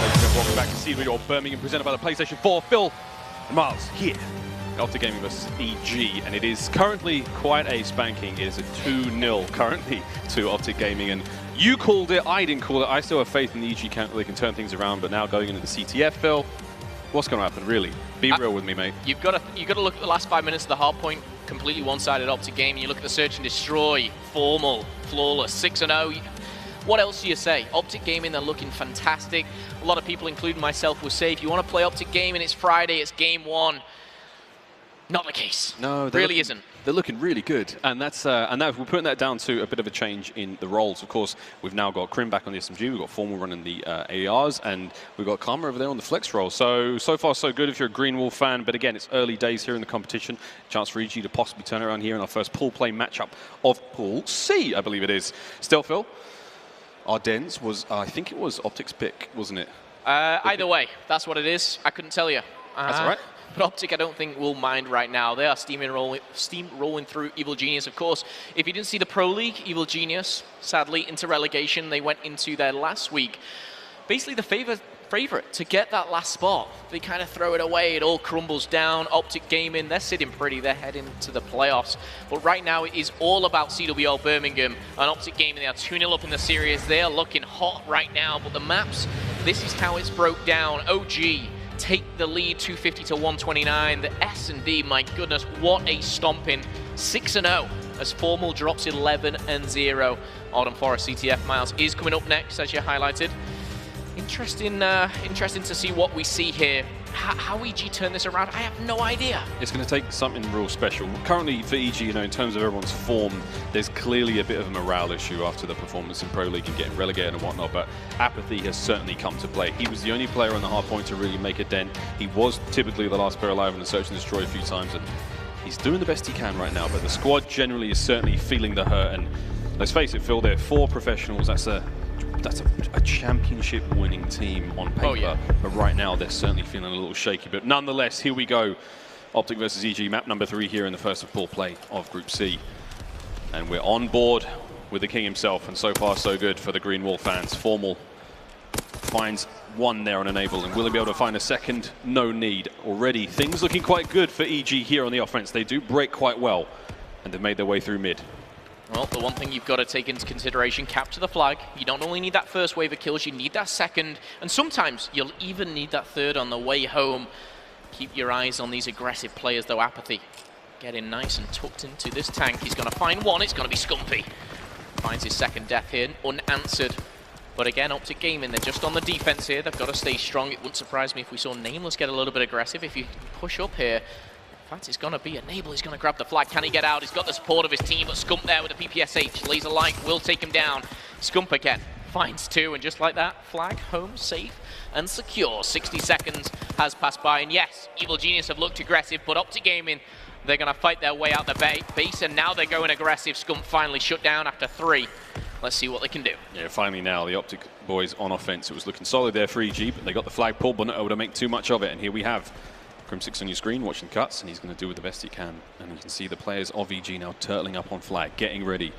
Speaker 4: Welcome back to CWL Birmingham, presented by the PlayStation 4. Phil and Miles here. OpTic Gaming versus EG, and it is currently quite a spanking. It is a 2-0 currently to OpTic Gaming, and you called it, I didn't call it. I still have faith in the EG camp that they can turn things around, but now going into the CTF, Phil, what's going to happen, really? Be real with me, mate.
Speaker 2: You've got to look at the last 5 minutes of the hard point, completely one-sided OpTic Gaming. You look at the search and destroy, formal, flawless, 6-0. What else do you say? OpTic Gaming, they're looking fantastic. A lot of people, including myself, will say, if you want to play OpTic Gaming, it's Friday, it's game one. Not the case. No, really isn't.
Speaker 4: They're looking really good, and we're putting that down to a bit of a change in the roles. Of course, we've now got Krim back on the SMG, we've got Formal running the ARs, and we've got Karma over there on the flex role. So far so good if you're a Green Wolf fan, but again, it's early days here in the competition. Chance for EG to possibly turn around here in our first pool play matchup of Pool C, I believe it is. Still, Phil, Ardennes was, I think it was OpTic's pick, wasn't it?
Speaker 2: Either way, that's what it is. I couldn't tell you.
Speaker 4: That's all right.
Speaker 2: But OpTic, I don't think will mind right now. They are steamrolling through Evil Genius. Of course, if you didn't see the Pro League, Evil Genius, sadly, into relegation. They went into their last week. Basically, the favorite to get that last spot. They kind of throw it away. It all crumbles down. OpTic Gaming, they're sitting pretty. They're heading to the playoffs. But right now, it is all about CWL Birmingham and OpTic Gaming. They are 2-0 up in the series. They are looking hot right now. But the maps, this is how it's broke down. OG take the lead, 250 to 129. The S&D, my goodness, what a stomping. 6-0 as Formal drops 11-0. Arden Forest CTF Miles is coming up next, as you highlighted. Interesting to see what we see here. How EG turn this around, I have no idea.
Speaker 4: It's going to take something real special. Currently for EG, in terms of everyone's form, there's clearly a bit of a morale issue after the performance in Pro League and getting relegated and whatnot, but apathy has certainly come to play. He was the only player on the hard point to really make a dent. He was typically the last player alive in the search and destroy a few times, and he's doing the best he can right now, but the squad generally is certainly feeling the hurt, and let's face it, Phil, they're 4 professionals. That's a championship winning team on paper. Oh, yeah. But right now they're certainly feeling a little shaky. But nonetheless, here we go. OpTic versus EG, map number 3 here in the first of pool play of Group C. And we're on board with the king himself, and so far so good for the Green Wolf fans. Formal finds 1 there on enable, and will he be able to find a second? No need. Already things looking quite good for EG here on the offense. They do break quite well, and they've made their way through mid.
Speaker 2: Well, the one thing you've got to take into consideration, capture the flag. You don't only need that first wave of kills, you need that second, and sometimes you'll even need that third on the way home. Keep your eyes on these aggressive players, though. Apathy getting nice and tucked into this tank. He's going to find 1, it's going to be Scumpy. Finds his second death here, unanswered. But again, OpTic Gaming, they're just on the defense here. They've got to stay strong. It wouldn't surprise me if we saw Nameless get a little bit aggressive. If you push up here, in fact, it's going to be Enable. He's going to grab the flag. Can he get out? He's got the support of his team, but Scump there with the PPSH. Laser Light will take him down. Scump again finds 2, and just like that, flag home safe and secure. 60 seconds has passed by, and yes, Evil Genius have looked aggressive, but OpTic Gaming, they're going to fight their way out the base, and now they're going aggressive. Scump finally shut down after 3. Let's see what they can do. Yeah,
Speaker 4: finally now, the OpTic boys on offense. It was looking solid there for EG, but they got the flag pulled, but not able to make too much of it, and here we have Crim6 on your screen, watching cuts, and he's going to do the best he can. And you can see the players of EG now turtling up on flag, getting ready,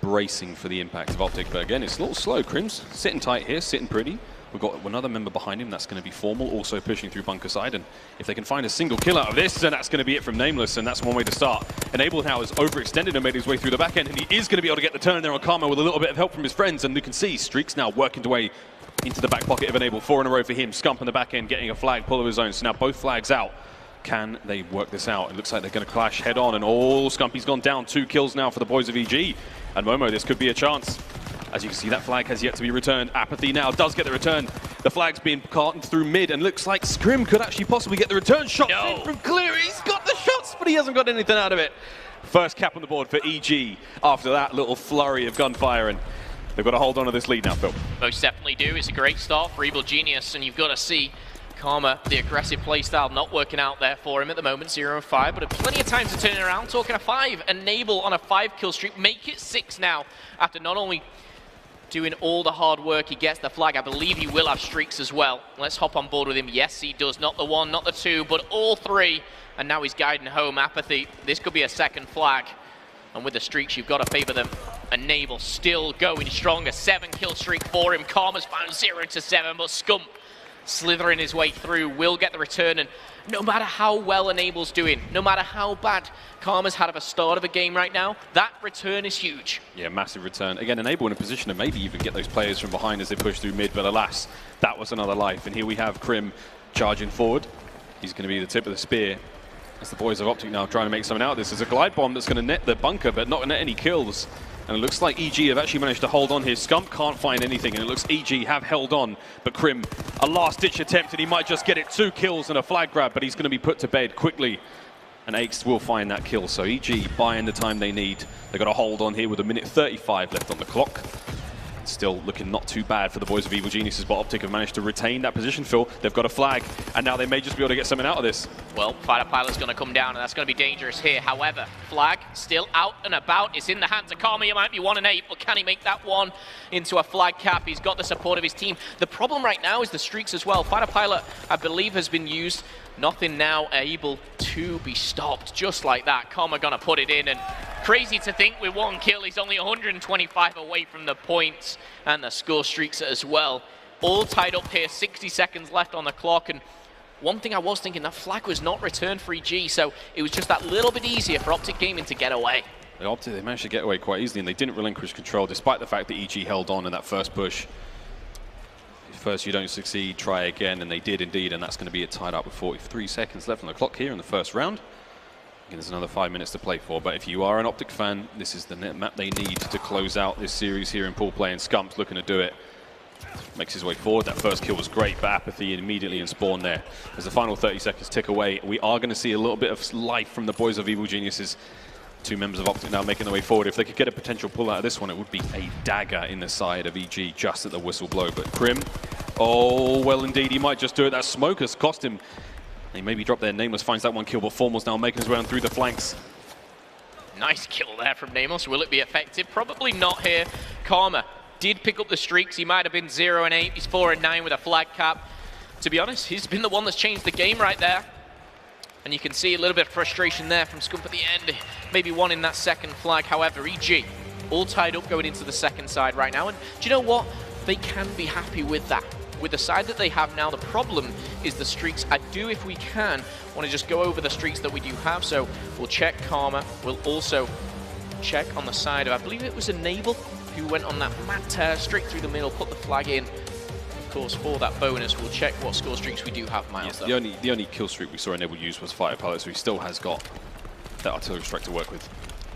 Speaker 4: bracing for the impact of OpTic. But again, it's a little slow. Crim's sitting tight here, sitting pretty. We've got another member behind him. That's going to be Formal, also pushing through bunker side. And if they can find a single kill out of this, then that's going to be it from Nameless, and that's one way to start. Enable now has overextended and made his way through the back end, and he is going to be able to get the turn there on Karma with a little bit of help from his friends. And you can see Streaks now working their way into the back pocket of Enable. 4 in a row for him. Scump on the back end, getting a flag pull of his own. So now both flags out. Can they work this out? It looks like they're going to clash head on, and Scumpy's gone down. 2 kills now for the boys of EG. And Momo, this could be a chance. As you can see, that flag has yet to be returned. Apathy now does get the return. The flag's being carted through mid, and looks like Scrim could actually possibly get the return shot from clear. He's got the shots, but he hasn't got anything out of it. First cap on the board for EG after that little flurry of gunfire, and they've got to hold on to this lead now, Phil.
Speaker 2: Most definitely do. It's a great start for Evil Genius, and you've got to see Karma, the aggressive playstyle, not working out there for him at the moment, 0-5, but plenty of time to turn it around. Talking a 5, Enable on a 5-kill streak, make it 6 now, after not only doing all the hard work, he gets the flag. I believe he will have streaks as well. Let's hop on board with him. Yes, he does. Not the 1, not the 2, but all 3, and now he's guiding home. Apathy, this could be a second flag. And with the streaks, you've got to favor them. Enable still going stronger. 7-kill streak for him. Karma's found 0 to 7, but Scump slithering his way through will get the return. And no matter how well Enable's doing, no matter how bad Karma's had of a start of a game right now, that return is huge.
Speaker 4: Yeah, massive return. Again, Enable in a position to maybe even get those players from behind as they push through mid, but alas, that was another life. And here we have Crim charging forward. He's going to be the tip of the spear. As the boys of OpTic now trying to make something out of this. There's a glide bomb that's going to net the bunker, but not going to net any kills. And it looks like EG have actually managed to hold on here. Scump can't find anything, and it looks EG have held on. But Crim, a last-ditch attempt, and he might just get it. 2 kills and a flag grab, but he's going to be put to bed quickly. And Aches will find that kill. So EG buying the time they need. They've got to hold on here with 1:35 left on the clock. Still looking not too bad for the boys of Evil Geniuses, but OpTic have managed to retain that position, Phil. They've got a flag, and now they may just be able to get something out of this.
Speaker 2: Well, Fighter Pilot's going to come down, and that's going to be dangerous here. However, flag still out and about. It's in the hands of Karma. He might be 1-8, but can he make that one into a flag cap? He's got the support of his team. The problem right now is the streaks as well. Fighter Pilot, I believe, has been used. Nothing now able to be stopped. Just like that, Karma going to put it in, and crazy to think with 1 kill, he's only 125 away from the points and the score streaks as well. All tied up here, 60 seconds left on the clock, and one thing I was thinking, that flag was not returned for EG, so it was just that little bit easier for OpTic Gaming to get away.
Speaker 4: They managed to get away quite easily, and they didn't relinquish control, despite the fact that EG held on in that first push. First you don't succeed, try again, and they did indeed, and that's going to be it tied up with 43 seconds left on the clock here in the first round. Again, there's another 5 minutes to play for, but if you are an OpTic fan, this is the net map they need to close out this series here in pool play, and Scump's looking to do it. Makes his way forward. That first kill was great, but Apathy immediately in spawn there. As the final 30 seconds tick away, we are going to see a little bit of life from the boys of Evil Geniuses. 2 members of OpTic now making their way forward. If they could get a potential pull out of this one, it would be a dagger in the side of EG just at the whistle blow. But Crim, oh, well indeed, he might just do it. That smoke has cost him. They maybe drop their Nameless, finds that 1 kill, but Formal's now making his way on through the flanks.
Speaker 2: Nice kill there from Nameless. Will it be effective? Probably not here. Karma did pick up the streaks. He might have been 0-8. He's 4-9 with a flag cap. To be honest, he's been the one that's changed the game right there. And you can see a little bit of frustration there from Scump at the end. Maybe one in that second flag. However, EG all tied up going into the second side right now. And do you know what? They can be happy with that. With the side that they have now, the problem is the streaks. I do, if we can, want to just go over the streaks that we do have. So we'll check Karma. We'll also check on the side of, I believe it was Enable, who went on that mad tear straight through the middle, put the flag in. Of course, for that bonus, we'll check what score streaks we do have, Miles.
Speaker 4: Yeah, the only kill streak we saw Enable use was Fighter Pilot, so he still has got that artillery strike to work with.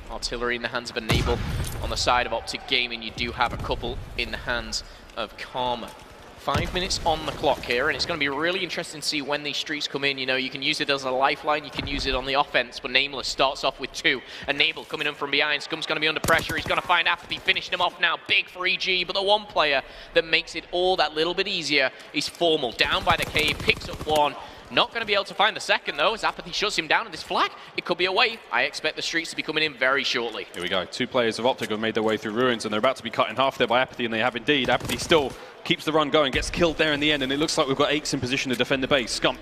Speaker 2: Artillery in the hands of Enable. On the side of OpTic Gaming, you do have a couple in the hands of Karma. 5 minutes on the clock here, and it's going to be really interesting to see when these streaks come in. You know, you can use it as a lifeline, you can use it on the offense, but Nameless starts off with 2. Enable coming in from behind. Scump's going to be under pressure. He's going to find Apathy, finishing him off now. Big for EG, but the one player that makes it all that little bit easier is Formal. Down by the cave, picks up 1. Not going to be able to find the second, though, as Apathy shuts him down, and this flag, it could be away. I expect the streaks to be coming in very shortly.
Speaker 4: Here we go. 2 players of OpTic have made their way through Ruins, and they're about to be cut in half there by Apathy, and they have indeed. Apathy still keeps the run going, gets killed there in the end, and it looks like we've got Aches in position to defend the base. Scump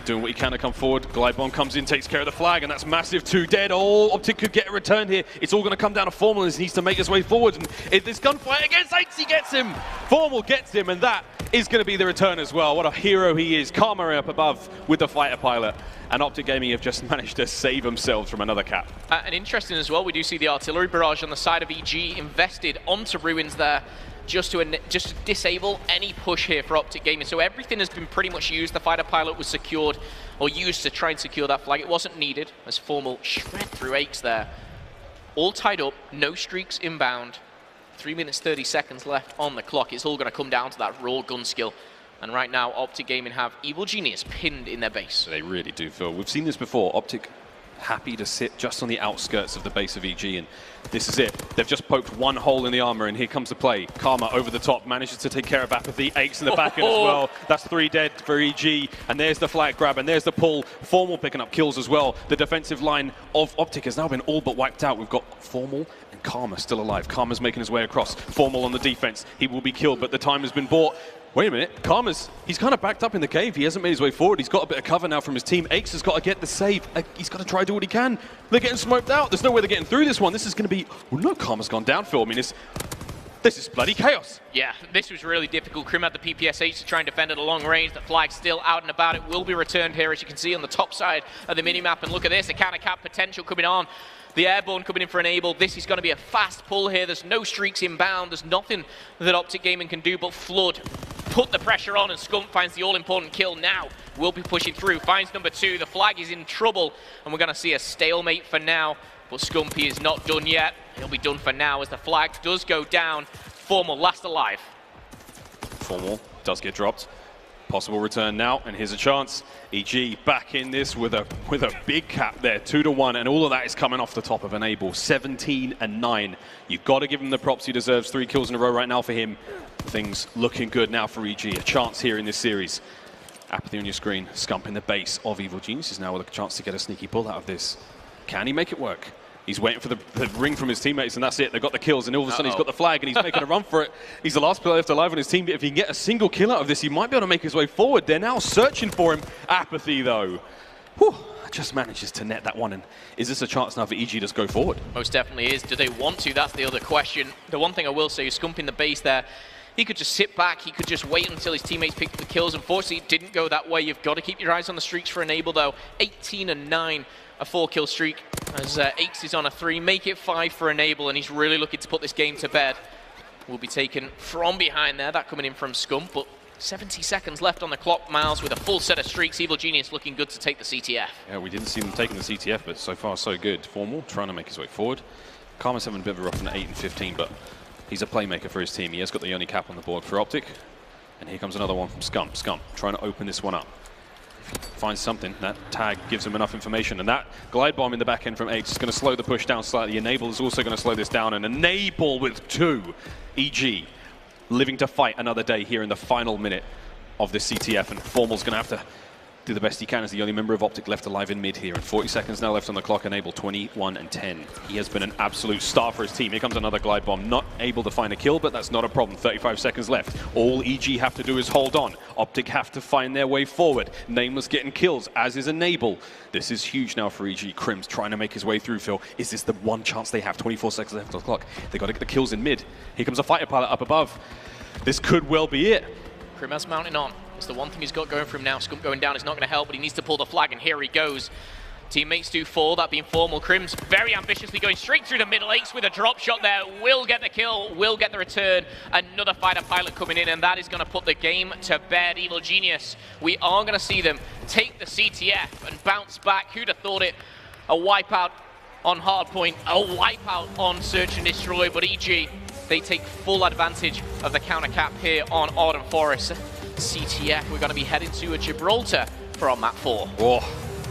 Speaker 4: doing what he can to come forward. Glide bomb comes in, takes care of the flag, and that's massive. 2 dead. Oh, OpTic could get a return here. It's all going to come down to Formal as he needs to make his way forward. And if this gunfight against Aches, he gets him. Formal gets him, and that is going to be the return as well. What a hero he is. Karma up above with the Fighter Pilot. And OpTic Gaming have just managed to save themselves from another cap.
Speaker 2: And interesting as well, we do see the artillery barrage on the side of EG invested onto Ruins there, just to disable any push here for OpTic Gaming. So everything has been pretty much used. The Fighter Pilot was secured, or used to try and secure that flag. It wasn't needed, as Formal shred through Aches there. All tied up, no streaks inbound. 3 minutes, 30 seconds left on the clock. It's all going to come down to that raw gun skill. And right now, OpTic Gaming have Evil Genius pinned in their base.
Speaker 4: They really do, Phil. We've seen this before. OpTic happy to sit just on the outskirts of the base of EG, and this is it. They've just poked 1 hole in the armor, and here comes the play. Karma over the top, manages to take care of Apathy. Aches in the back end as well. That's 3 dead for EG, and there's the flag grab, and there's the pull. Formal picking up kills as well. The defensive line of OpTic has now been all but wiped out. We've got Formal and Karma still alive. Karma's making his way across. Formal on the defense. He will be killed, but the time has been bought. Wait a minute, Karma's, he's kind of backed up in the cave. He hasn't made his way forward. He's got a bit of cover now from his team. Aches has got to get the save. He's got to try to do what he can. They're getting smoked out. There's no way they're getting through this one. This is going to be, well, no, Karma's gone down, Phil. I mean, this is bloody chaos.
Speaker 2: Yeah, this was really difficult. Krim had the PPSH to try and defend at a long range. The flag's still out and about. It will be returned here, as you can see on the top side of the minimap. And look at this, the counter cap potential coming on. The airborne coming in for Enable. This is going to be a fast pull here. There's no streaks inbound. There's nothing that OpTic Gaming can do but flood. Put the pressure on, and Scump finds the all-important kill now. Will be pushing through. Finds number 2. The flag is in trouble, and we're going to see a stalemate for now. But Scumpy is not done yet. He'll be done for now as the flag does go down. Formal last alive.
Speaker 4: Formal does get dropped. Possible return now, and here's a chance. EG back in this with a big cap there, 2-1, and all of that is coming off the top of Enable. 17-9. You've got to give him the props he deserves. 3 kills in a row right now for him. Things looking good now for EG. A chance here in this series. Apathy on your screen. Scump in the base of Evil Geniuses now with a chance to get a sneaky pull out of this. Can he make it work? He's waiting for the ring from his teammates, and that's it. They've got the kills, and all of a sudden he's got the flag, and he's making a run for it. He's the last player left alive on his team, but if he can get a single kill out of this, he might be able to make his way forward. They're now searching for him. Apathy, though. Whew, just manages to net that one. And is this a chance now for EG to just go forward?
Speaker 2: Most definitely is. Do they want to? That's the other question. The one thing I will say is Scump in the base there. He could just sit back. He could just wait until his teammates picked up the kills. Unfortunately, it didn't go that way. You've got to keep your eyes on the streaks for Enable, though. 18-9. A 4-kill streak as Aches is on a 3. Make it 5 for Enable, and he's really looking to put this game to bed. Will be taken from behind there. That coming in from Scump, but 70 seconds left on the clock. Miles with a full set of streaks. Evil Genius looking good to take the CTF.
Speaker 4: Yeah, we didn't see them taking the CTF, but so far so good. Formal trying to make his way forward. Karma's having a bit of a rough on 8 and 15, but he's a playmaker for his team. He has got the only cap on the board for OpTic. And here comes another one from Scump. Scump trying to open this one up. Finds something. That tag gives him enough information, and that glide bomb in the back end from Aches is going to slow the push down slightly. Enable is also going to slow this down, and Enable with 2. EG living to fight another day here in the final minute of this CTF, and Formal's going to have to do the best he can as the only member of OpTic left alive in mid here. And 40 seconds now left on the clock. Enable 21-10. He has been an absolute star for his team. Here comes another glide bomb. Not able to find a kill, but that's not a problem. 35 seconds left. All EG have to do is hold on. OpTic have to find their way forward. Nameless getting kills, as is Enable. This is huge now for EG. Crim's trying to make his way through, Phil. Is this the one chance they have? 24 seconds left on the clock. They've got to get the kills in mid. Here comes a fighter pilot up above. This could well be it.
Speaker 2: Krim has mounting on. It's the one thing he's got going for him now. Scump going down is not going to help, but he needs to pull the flag, and here he goes. Teammates do fall, that being Formal. Crim's very ambitiously going straight through the middle. Aches with a drop shot there. Will get the kill, will get the return. Another fighter pilot coming in, and that is going to put the game to bed. Evil Genius, we are going to see them take the CTF and bounce back. Who'd have thought it? A wipeout on Hardpoint, a wipeout on Search and Destroy, but EG, they take full advantage of the counter cap here on Ardent Forest. CTF, we're going to be heading to a Gibraltar for our map 4.
Speaker 4: Oh,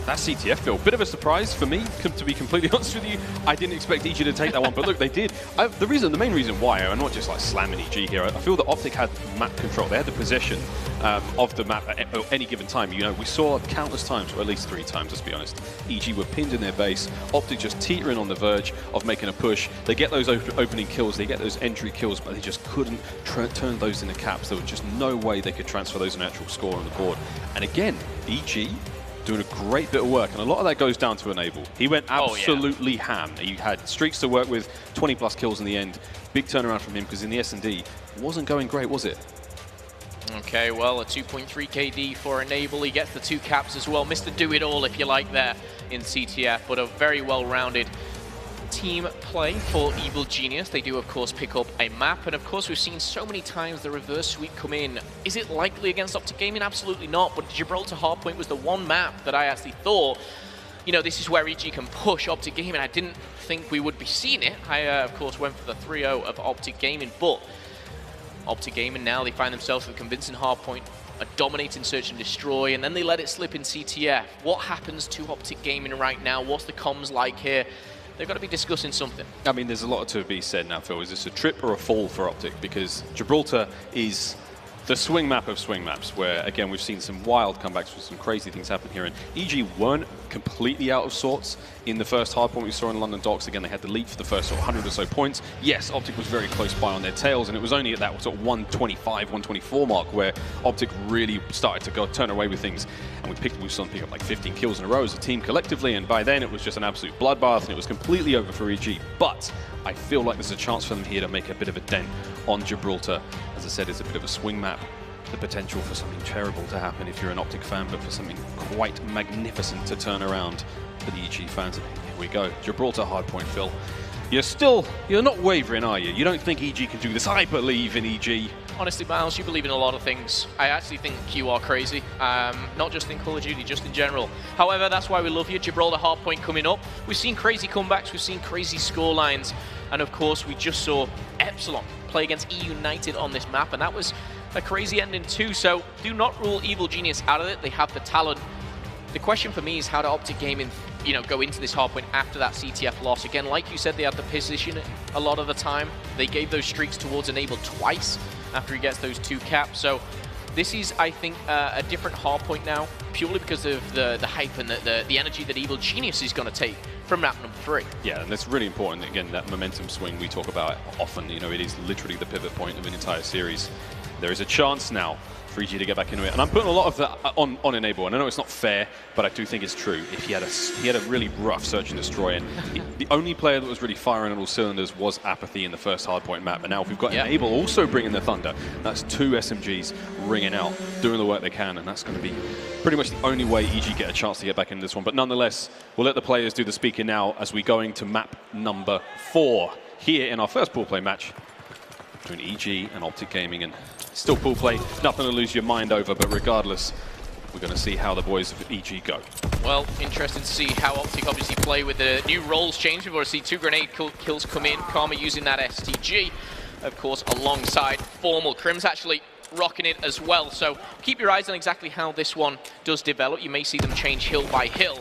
Speaker 4: that CTF, Phil, bit of a surprise for me, to be completely honest with you. I didn't expect EG to take that one, but look, they did. The main reason why, I'm not just like slamming EG here, I feel that OpTic had map control. They had the possession of the map at any given time. You know, we saw countless times, or at least 3 times, let's be honest. EG were pinned in their base, OpTic just teetering on the verge of making a push. They get those opening kills, they get those entry kills, but they just couldn't turn those into caps. There was just no way they could transfer those in actual score on the board. And again, EG doing a great bit of work, and a lot of that goes down to Enable. He went absolutely ham. He had streaks to work with, 20+ kills in the end. Big turnaround from him, because in the S&D, it wasn't going great, was it?
Speaker 2: Okay, well, a 2.3 KD for Enable. He gets the 2 caps as well. Mr. Do-It-All, if you like, there in CTF, but a very well-rounded team play for Evil Genius. They do, of course, pick up a map, and of course, we've seen so many times the reverse sweep come in. Is it likely against OpTic Gaming? Absolutely not, but Gibraltar Hardpoint was the one map that I actually thought, you know, this is where EG can push OpTic Gaming. I didn't think we would be seeing it. I, of course, went for the 3-0 of OpTic Gaming, but OpTic Gaming now, they find themselves with a convincing Hardpoint, a dominating Search and Destroy, and then they let it slip in CTF. What happens to OpTic Gaming right now? What's the comms like here? They've got to be discussing something. I
Speaker 4: mean, there's a lot to be said now, Phil. Is this a trip or a fall for OpTic? Because Gibraltar is the swing map of swing maps, where, again, we've seen some wild comebacks with some crazy things happen here. And EG weren't completely out of sorts in the first hardpoint we saw in London Docks. Again, they had the lead for the first sort of 100 or so points. Yes, OpTic was very close by on their tails, and it was only at that sort of 125, 124 mark where OpTic really started to turn away with things. And we saw them pick up like 15 kills in a row as a team collectively, and by then it was just an absolute bloodbath, and it was completely over for EG. But I feel like there's a chance for them here to make a bit of a dent on Gibraltar. As I said, it's a bit of a swing map. The potential for something terrible to happen if you're an OpTic fan, but for something quite magnificent to turn around for the EG fans. And here we go, Gibraltar hardpoint, Phil. You're not wavering, are you? You don't think EG can do this? I believe in EG.
Speaker 2: Honestly, Miles, you believe in a lot of things. I actually think you are crazy, not just in Call of Duty, just in general. However, that's why we love you. Gibraltar hardpoint coming up. We've seen crazy comebacks, we've seen crazy score lines, and of course, we just saw Epsilon play against E United on this map, and that was a crazy ending too. So do not rule Evil Genius out of it. They have the talent. The question for me is how do OpTic Gaming, go into this hardpoint after that CTF loss. Again, like you said, they had the position a lot of the time. They gave those streaks towards Enable twice after he gets those 2 caps. So this is, I think, a different hardpoint now, purely because of the hype and the energy that Evil Genius is going to take from map number 3.
Speaker 4: Yeah, and that's really important. Again, that momentum swing we talk about often, it is literally the pivot point of an entire series. There is a chance now for EG to get back into it, and I'm putting a lot of that on Enable, and I know it's not fair, but I do think it's true. If he had a really rough search and destroy, and the only player that was really firing on all cylinders was Apathy in the first hardpoint map, and now if we've got Enable also bringing the thunder, that's 2 SMGs ringing out, doing the work they can, and that's going to be pretty much the only way EG get a chance to get back into this one. But nonetheless, we'll let the players do the speaking now as we go into map number 4 here in our first pool play match between EG and OpTic Gaming. And still pool play, nothing to lose your mind over, but regardless, we're going to see how the boys of EG go.
Speaker 2: Well, interesting to see how OpTic obviously play with the new roles change. We've already seen 2 grenade kills come in. Karma using that STG, of course, alongside Formal. Crim's actually rocking it as well. So keep your eyes on exactly how this one does develop. You may see them change hill by hill,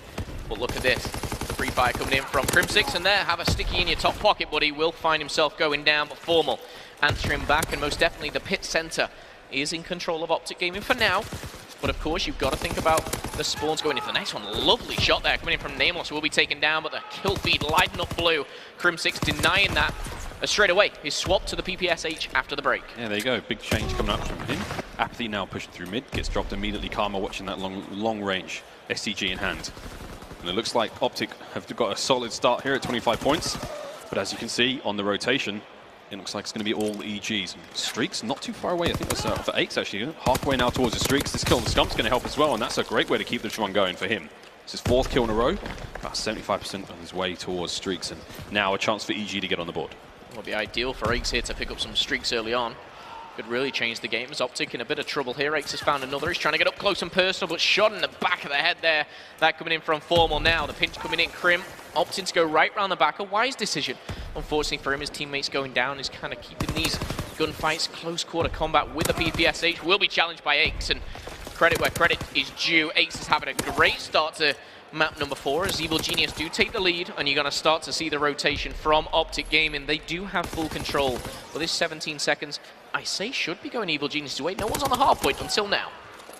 Speaker 2: but look at this. The free fire coming in from Crim6, and there, have a sticky in your top pocket, but he will find himself going down, but Formal answering back, and most definitely the pit center is in control of OpTic Gaming for now. But of course, you've got to think about the spawns going into the next one. Lovely shot there coming in from Nameless, who will be taken down, but the kill feed lighting up blue. Crim6 denying that. Straight away, he's swapped to the PPSH after the break.
Speaker 4: Yeah, there you go. Big change coming up from him. Apathy now pushing through mid, gets dropped immediately. Karma watching that long range STG in hand. And it looks like OpTic have got a solid start here at 25 points. But as you can see on the rotation, it looks like it's going to be all EGs. And Streaks not too far away. I think that's for Aches actually. Halfway now towards the Streaks. This kill on the Scump's going to help as well, and that's a great way to keep this one going for him. It's his 4th kill in a row. About 75% on his way towards Streaks, and now a chance for EG to get on the board.
Speaker 2: Will be ideal for Aches here to pick up some streaks early on. Could really change the game. As OpTic in a bit of trouble here. Aches has found another. He's trying to get up close and personal, but shot in the back of the head there. That coming in from Formal now. The pinch coming in. Crim opting to go right round the back. A wise decision. Unfortunately for him, his teammates going down is kind of keeping these gunfights, close quarter combat with the PPSH. Will be challenged by Aches, and credit where credit is due. Aches is having a great start to map number 4 as Evil Genius do take the lead, and you're going to start to see the rotation from OpTic Gaming. They do have full control, but this 17 seconds, I say, should be going Evil Genius to wait. No one's on the hard point until now.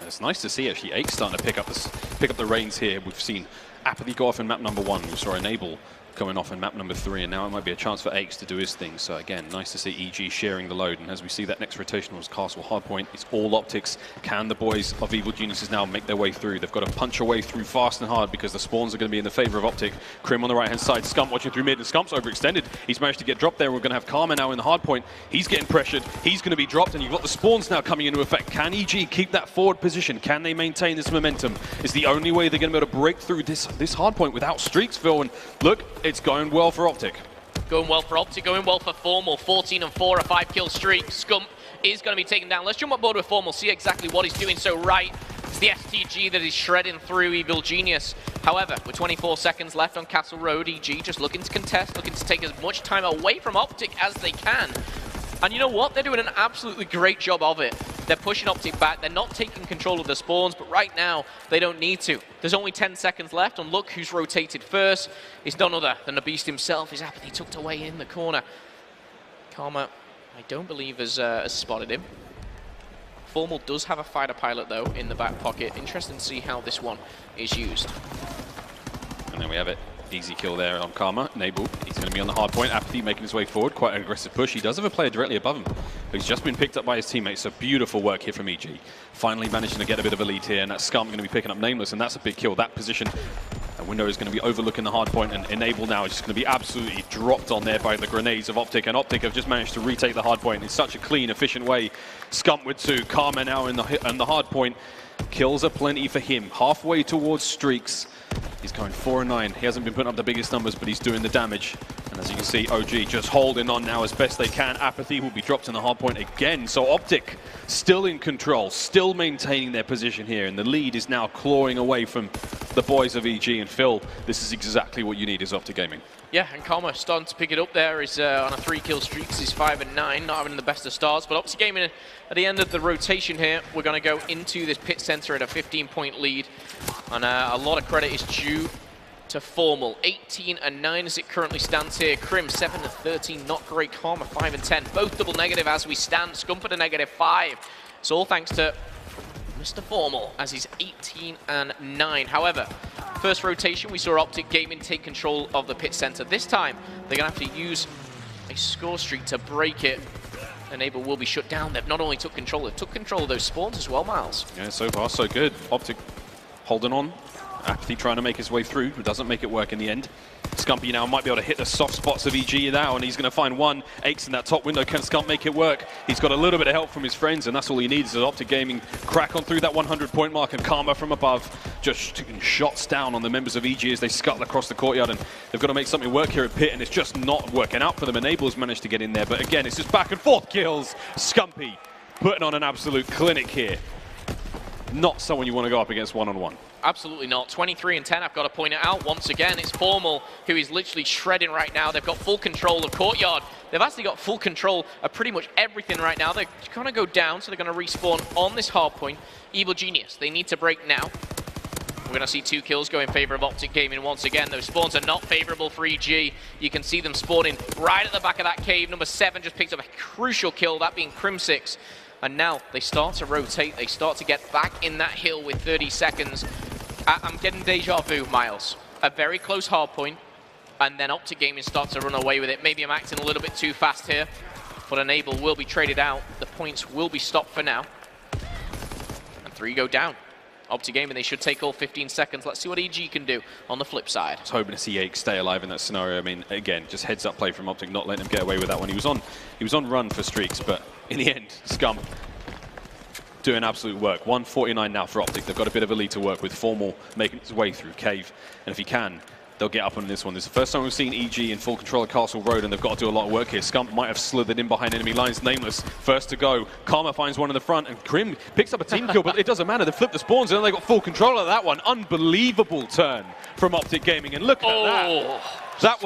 Speaker 4: It's nice to see actually Aches starting to pick up the reins here. We've seen Apathy go off in map number 1. We saw Enable going off in map number 3, and now it might be a chance for Aches to do his thing. So again, nice to see EG sharing the load, and as we see that next rotation was Castle Hardpoint, it's all OpTics. Can the boys of Evil Geniuses now make their way through? They've got to punch away through fast and hard because the spawns are going to be in the favor of OpTic. Crim on the right hand side, Scump watching through mid, and Scump's overextended. He's managed to get dropped there. We're going to have Karma now in the hardpoint. He's getting pressured, he's going to be dropped, and you've got the spawns now coming into effect. Can EG keep that forward position? Can they maintain this momentum? It's the only way they're going to be able to break through this hardpoint without streaks, Phil, and look, it's going well for OpTic.
Speaker 2: Going well for OpTic, going well for Formal. 14 and 4, a 5-kill streak. Scump is going to be taken down. Let's jump on board with Formal, see exactly what he's doing so right. It's the STG that is shredding through Evil Genius. However, with 24 seconds left on Castle Road, EG just looking to contest, looking to take as much time away from OpTic as they can. And you know what? They're doing an absolutely great job of it. They're pushing OpTic back. They're not taking control of the spawns, but right now, they don't need to. There's only 10 seconds left, and look who's rotated first. It's none other than the Beast himself. His Apathy tucked away in the corner. Karma, I don't believe, has spotted him. Formal does have a fighter pilot, though, in the back pocket. Interesting to see how this one is used.
Speaker 4: And then we have it. Easy kill there on Karma. Nabel, he's going to be on the hard point. Apathy making his way forward. Quite an aggressive push. He does have a player directly above him, but he's just been picked up by his teammates. So beautiful work here from EG. Finally managing to get a bit of a lead here, and that Scum going to be picking up Nameless, and that's a big kill. That position, that window is going to be overlooking the hard point, and Enable now is just going to be absolutely dropped on there by the grenades of OpTic, and OpTic have just managed to retake the hard point in such a clean, efficient way. Scum with 2, Karma now in the hard point. Kills are plenty for him. Halfway towards streaks. He's going 4-9. He hasn't been putting up the biggest numbers, but he's doing the damage. And as you can see, OG just holding on now as best they can. Apathy will be dropped in the hard point again. So OpTic still in control, still maintaining their position here. And the lead is now clawing away from the boys of EG. And Phil, this is exactly what you need as OpTic Gaming.
Speaker 2: Yeah, and Karma starting to pick it up there. He's on a 3-kill streak. He's 5-9, not having the best of starts. But OpTic Gaming at the end of the rotation here, we're going to go into this pit center at a 15-point lead. And a lot of credit is due to Formal. 18-9 as it currently stands here. Crim 7-13, not great. Karma 5-10, both double negative as we stand. Scump at a -5. It's all thanks to Mr. Formal as he's 18-9. However, first rotation we saw OpTic Gaming take control of the pit center. This time they're going to have to use a score streak to break it. Enable will be shut down. They've not only took control, they've took control of those spawns as well, Miles.
Speaker 4: Yeah, so far so good. OpTic holding on. Apathy trying to make his way through, but doesn't make it work in the end. Scumpy now might be able to hit the soft spots of EG now, and he's going to find one. Aches in that top window. Can Scump make it work? He's got a little bit of help from his friends, and that's all he needs is OpTic Gaming crack on through that 100-point mark, and Karma from above just taking shots down on the members of EG as they scuttle across the courtyard, and they've got to make something work here at pit, and it's just not working out for them. Enable's managed to get in there, but again, it's just back and forth kills. Scumpy putting on an absolute clinic here. Not someone you want to go up against one-on-one.
Speaker 2: Absolutely not. 23-10, I've got to point it out once again. It's Formal who is literally shredding right now. They've got full control of Courtyard. They've actually got full control of pretty much everything right now. They're going to go down, so they're going to respawn on this hard point. Evil Genius, they need to break now. We're going to see 2 kills go in favor of OpTic Gaming once again. Those spawns are not favorable for EG. You can see them spawning right at the back of that cave. Number 7 just picked up a crucial kill, that being Crim 6. And now they start to rotate. They start to get back in that hill with 30 seconds. I'm getting deja vu, Miles. A very close hard point, and then OpTic Gaming starts to run away with it. Maybe I'm acting a little bit too fast here, but Enable will be traded out. The points will be stopped for now. And 3 go down. OpTic Gaming, they should take all 15 seconds. Let's see what EG can do on the flip side.
Speaker 4: I was hoping to see Ache stay alive in that scenario. I mean, again, just heads-up play from OpTic, not letting him get away with that one. He was on run for streaks, but in the end, Scum doing absolute work. 149 now for OpTic. They've got a bit of a lead to work with. Formal making his way through cave, and if he can, they'll get up on this one. This is the first time we've seen EG in full control of Castle Road, and they've got to do a lot of work here. Scump might have slithered in behind enemy lines. Nameless, first to go. Karma finds one in the front, and Crim picks up a team kill, but it doesn't matter. They flip the spawns, and then they got full control of that one. Unbelievable turn from OpTic Gaming, and look at that.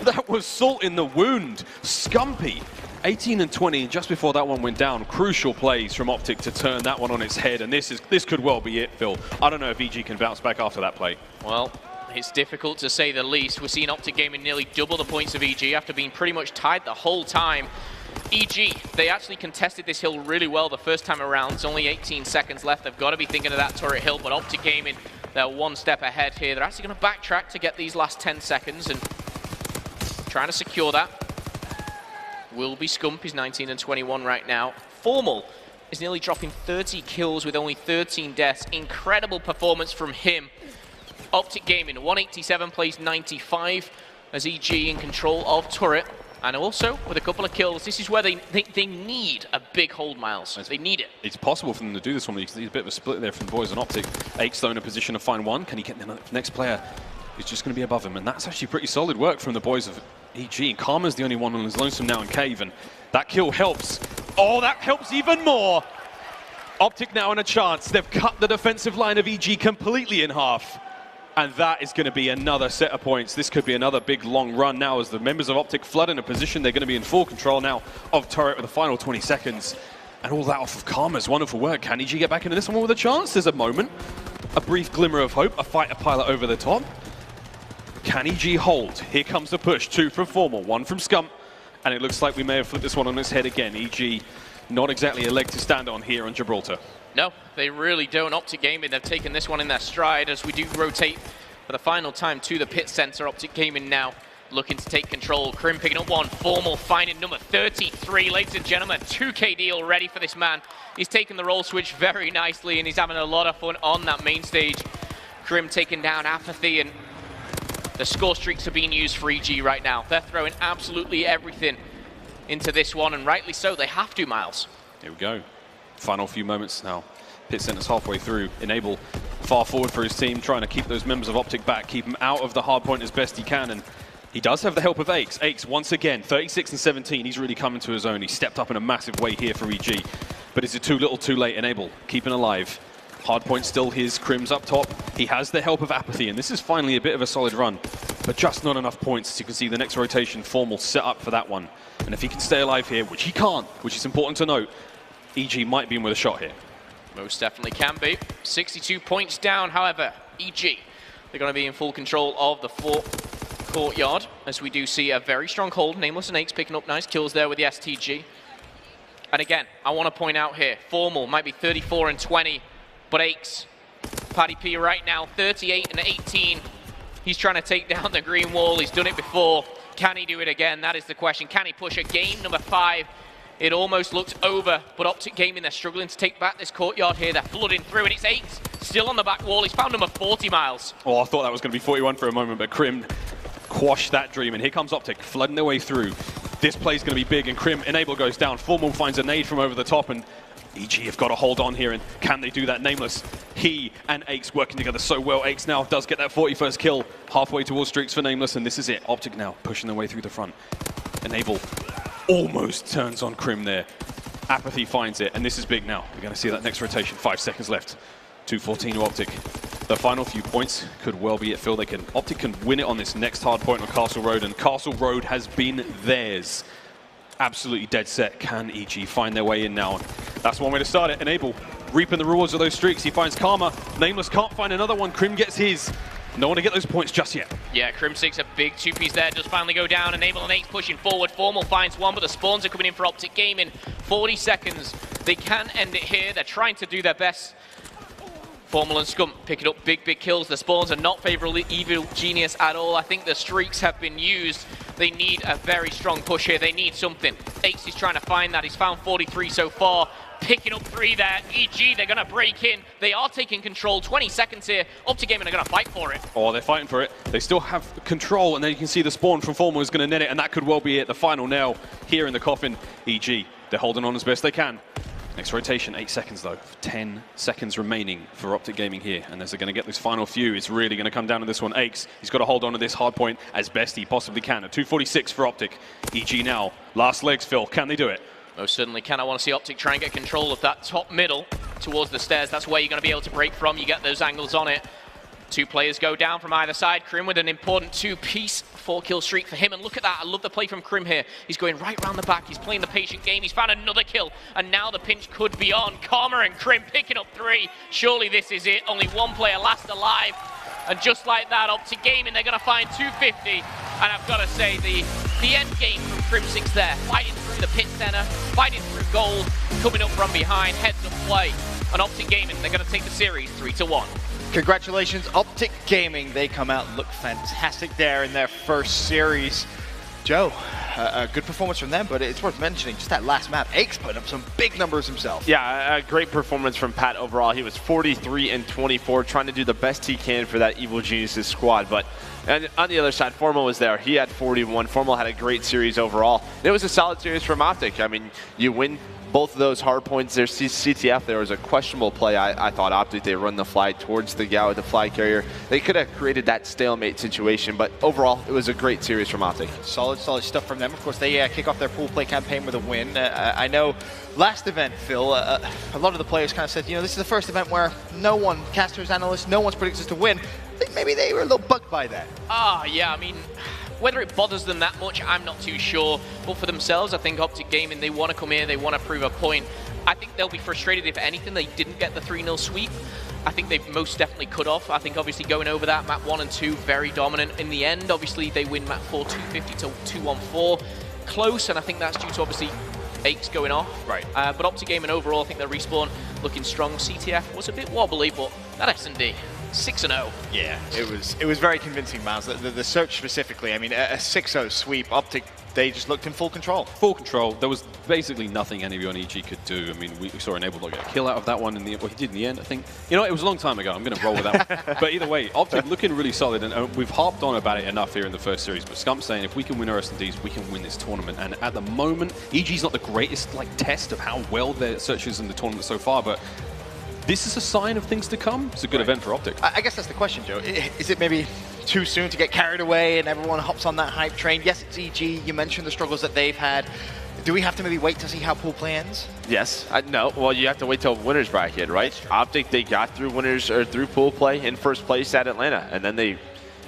Speaker 4: That was salt in the wound. Scumpy. 18-20, and just before that one went down, crucial plays from OpTic to turn that one on its head, and this could well be it, Phil. I don't know if EG can bounce back after that play.
Speaker 2: Well, it's difficult to say the least. We're seeing OpTic Gaming nearly double the points of EG after being pretty much tied the whole time. EG, they actually contested this hill really well the first time around. There's only 18 seconds left. They've got to be thinking of that turret hill, but OpTic Gaming, they're one step ahead here. They're actually going to backtrack to get these last 10 seconds and trying to secure that. Will be Scump, he's 19-21 right now. Formal is nearly dropping 30 kills with only 13 deaths. Incredible performance from him. OpTic Gaming, 187 plays 95 as EG in control of turret. And also, with a couple of kills, this is where they need a big hold, Miles. They need it. It's
Speaker 4: possible for them to do this one. There's a bit of a split there from the boys on OpTic. Ake's though in a position to find one. Can he get the next player? He's just going to be above him, and that's actually pretty solid work from the boys of EG. Karma's the only one on his lonesome now in cave, and that kill helps. Oh, that helps even more. OpTic now in a chance. They've cut the defensive line of EG completely in half, and that is going to be another set of points. This could be another big long run now as the members of OpTic flood in a position. They're going to be in full control now of turret with the final 20 seconds, and all that off of Karma's wonderful work. Can EG get back into this one with a chance? There's a moment, a brief glimmer of hope, a fighter pilot over the top. Can EG hold? Here comes the push. 2 from Formal, 1 from Scump. And it looks like we may have flipped this one on its head again. EG not exactly a leg to stand on here on Gibraltar.
Speaker 2: No, they really don't. OpTic Gaming, they've taken this one in their stride as we do rotate for the final time to the pit center. OpTic Gaming now looking to take control. Crim picking up one. Formal finding number 33. Ladies and gentlemen, 2K deal ready for this man. He's taking the roll switch very nicely and he's having a lot of fun on that main stage. Crim taking down Apathy, and the score streaks are being used for EG right now. They're throwing absolutely everything into this one, and rightly so. They have to, Miles.
Speaker 4: Here we go. Final few moments now. Pit center's halfway through. Enable far forward for his team, trying to keep those members of OpTic back, keep them out of the hard point as best he can, and he does have the help of Aches. Aches, once again, 36 and 17. He's really coming to his own. He stepped up in a massive way here for EG. But is it too little, too late? Enable, keeping alive. Hardpoint still his. Crim's up top. He has the help of Apathy, and this is finally a bit of a solid run, but just not enough points. As you can see, the next rotation, Formal set up for that one. And if he can stay alive here, which he can't, which is important to note, EG might be in with a shot here.
Speaker 2: Most definitely can be. 62 points down, however, EG, they're going to be in full control of the courtyard, as we do see a very strong hold. Nameless and Aches picking up nice kills there with the STG. And again, I want to point out here, Formal might be 34 and 20, but Aches, Paddy P right now, 38 and 18. He's trying to take down the green wall. He's done it before. Can he do it again? That is the question. Can he push a game number 5? It almost looks over, but OpTic Gaming, they're struggling to take back this courtyard here. They're flooding through, and it's Aches still on the back wall. He's found number 40, Miles.
Speaker 4: Oh, I thought that was going to be 41 for a moment, but Crim quashed that dream, and here comes OpTic, flooding their way through. This play's going to be big, and Crim, Enable goes down. Formal finds a nade from over the top, and EG have got to hold on here, and can they do that? Nameless, he and Aches working together so well. Aches now does get that 41st kill, halfway towards streaks for Nameless, and this is it. OpTic now pushing their way through the front. Enable almost turns on Crim there. Apathy finds it, and this is big now. We're going to see that next rotation. 5 seconds left. 2:14 to OpTic. The final few points could well be it, Phil. OpTic can win it on this next hard point on Castle Road, and Castle Road has been theirs. Absolutely dead set. Can EG find their way in now? That's one way to start it. Enable reaping the rewards of those streaks. He finds Karma. Nameless can't find another one. Crim gets his. No one to get those points just yet.
Speaker 2: Yeah, Crim 6, a big two-piece there, does finally go down. Enable and Aches pushing forward. Formal finds one, but the spawns are coming in for OpTic Gaming. 40 seconds. They can end it here. They're trying to do their best. Formal and Scump picking up big kills. The spawns are not favorable Evil Genius at all. I think the streaks have been used. They need a very strong push here. They need something. Aches is trying to find that. He's found 43 so far. Picking up 3 there. EG, they're going to break in. They are taking control. 20 seconds here. OpTic Gaming are going to fight for it.
Speaker 4: Oh, they're fighting for it. They still have control, and then you can see the spawn from Formal is going to net it, and that could well be it. The final nail here in the coffin. EG, they're holding on as best they can. Next rotation, 8 seconds though. 10 seconds remaining for OpTic Gaming here. And as they're going to get this final few, it's really going to come down to this one. Aches, he's got to hold on to this hard point as best he possibly can. A 2:46 for OpTic. EG now, last legs, Phil. Can they do it?
Speaker 2: Most certainly can. I want to see OpTic try and get control of that top middle towards the stairs. That's where you're going to be able to break from. You get those angles on it. 2 players go down from either side. Crim with an important 2-piece 4-kill streak for him. And look at that. I love the play from Crim here. He's going right around the back. He's playing the patient game. He's found another kill. And now the pinch could be on. Karma and Crim picking up 3. Surely this is it. Only 1 player last alive. And just like that, OpTic Gaming, they're going to find 250. And I've got to say, the end game from Crim 6 there. Fighting through the pit center. Fighting through gold. Coming up from behind. Heads up play. And OpTic Gaming, they're going to take the series 3-1.
Speaker 1: Congratulations, OpTic Gaming. They come out and look fantastic there in their first series. Joe, a good performance from them, but it's worth mentioning just that last map. Aches put up some big numbers himself.
Speaker 3: Yeah, a great performance from Pat overall. He was 43 and 24, trying to do the best he can for that Evil Geniuses squad. But and on the other side, Formal was there. He had 41. Formal had a great series overall. And it was a solid series from OpTic. I mean, you win both of those hard points. There's CTF. There was a questionable play. I thought OpTic, they run the fly towards the guy with the fly carrier. They could have created that stalemate situation, but overall, it was a great series from OpTic.
Speaker 1: Solid stuff from them. Of course, they kick off their pool play campaign with a win. I know last event, Phil, a lot of the players kind of said, you know, this is the first event where no one, casters, analysts, no one's predicted us to win. I think maybe they were a little bugged by that.
Speaker 2: Yeah, I mean, whether it bothers them that much, I'm not too sure. But for themselves, I think OpTic Gaming, they want to come here, they want to prove a point. I think they'll be frustrated if anything, they didn't get the 3-0 sweep. I think they most definitely could have. I think obviously going over that, map 1 and 2, very dominant. In the end, obviously they win map 4, 250 to 214. Close, and I think that's due to obviously Aches going off.
Speaker 1: Right.
Speaker 2: But OpTic Gaming overall, I think their respawn looking strong. CTF was a bit wobbly, but that S&D, 6-0.
Speaker 1: Yeah, it was very convincing, Miles. The search specifically, I mean, a 6-0 sweep. OpTic, they just looked in full control.
Speaker 4: Full control. There was basically nothing anyone on EG could do. I mean, we saw Enable not get a kill out of that one. Well, he did in the end, I think. You know, it was a long time ago. I'm going to roll with that one. But either way, OpTic looking really solid, and we've harped on about it enough here in the first series. But Scump's saying if we can win our S&Ds, we can win this tournament. And at the moment, EG's not the greatest test of how well their search is in the tournament so far, but this is a sign of things to come. It's a good event for OpTic.
Speaker 1: I guess that's the question, Joe. Is it maybe too soon to get carried away and everyone hops on that hype train? Yes, it's EG. You mentioned the struggles that they've had. Do we have to maybe wait to see how pool play ends?
Speaker 3: Yes. No. Well, you have to wait till winners bracket, right? OpTic, they got through through pool play in first place at Atlanta, and then they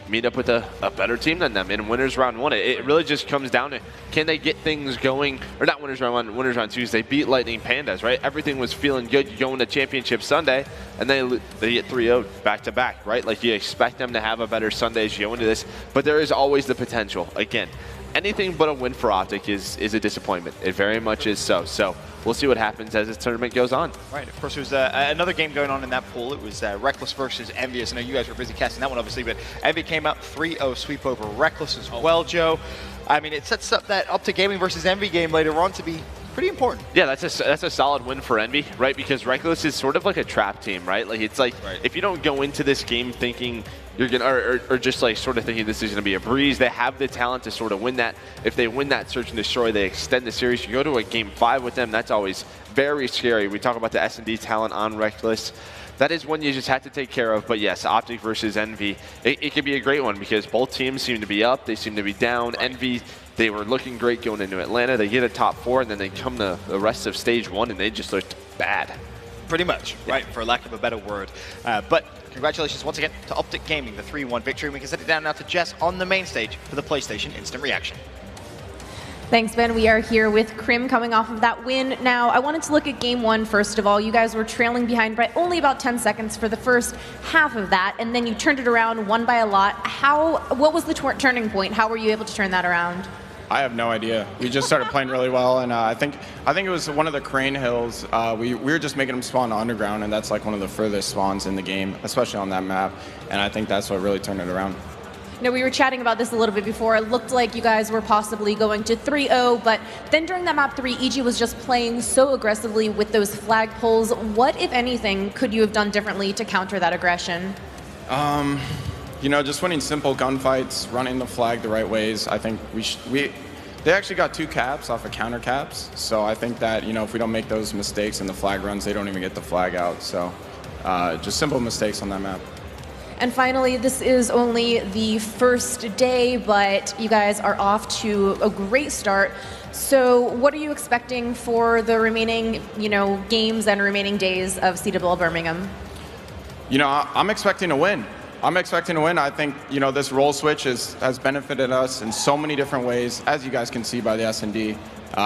Speaker 3: meet up with a better team than them in winners round 1. It really just comes down to, can they get things going, or not winners round 1, winners round 2. They beat Lightning Pandas, right? Everything was feeling good going to Championship Sunday, and they get 3-0 back-to-back, right? Like, you expect them to have a better Sunday as you go into this, but there is always the potential. Again, anything but a win for OpTic is a disappointment. It very much is so. So we'll see what happens as this tournament goes on.
Speaker 1: Right. Of course, there was another game going on in that pool. It was Reckless versus Envious. I know you guys were busy casting that one, obviously, but Envy came out 3-0 sweep over Reckless as well, Joe. I mean, it sets up that OpTic Gaming versus Envy game later on to be pretty important.
Speaker 3: Yeah, that's a solid win for Envy, right? Because Reckless is sort of like a trap team, right? Like, it's like, if you don't go into this game thinking you're gonna, or just like sort of thinking this is gonna be a breeze, they have the talent to sort of win that. If they win that search and destroy, they extend the series. You go to a game 5 with them, that's always very scary. We talk about the S&D talent on Reckless. That is one you just have to take care of. But yes, OpTic versus Envy, it could be a great one because both teams seem to be up, they seem to be down. Envy, they were looking great going into Atlanta. They get a top 4, and then they come to the rest of stage 1, and they just looked bad.
Speaker 1: Pretty much, right, for lack of a better word. But congratulations once again to OpTic Gaming, the 3-1 victory. We can set it down now to Jess on the main stage for the PlayStation Instant Reaction.
Speaker 5: Thanks, Ben. We are here with Crim coming off of that win. Now, I wanted to look at game 1 first of all. You guys were trailing behind by only about 10 seconds for the first half of that, and then you turned it around, won by a lot. What was the turning point? How were you able to turn that around?
Speaker 6: I have no idea. We just started playing really well, and I think it was one of the crane hills. We were just making them spawn underground, and that's like one of the furthest spawns in the game, especially on that map. And I think that's what really turned it around.
Speaker 5: You know, we were chatting about this a little bit before. It looked like you guys were possibly going to 3-0, but then during that map 3, EG was just playing so aggressively with those flag pulls. What, if anything, could you have done differently to counter that aggression?
Speaker 6: You know, just winning simple gunfights, running the flag the right ways. I think they actually got 2 caps off of counter caps, so I think that, you know, if we don't make those mistakes in the flag runs, they don't even get the flag out. So just simple mistakes on that map.
Speaker 5: And finally, this is only the first day, but you guys are off to a great start. So what are you expecting for the remaining, games and remaining days of CWL Birmingham?
Speaker 6: You know, I'm expecting a win. I think, this role switch has benefited us in so many different ways, as you guys can see by the S&D,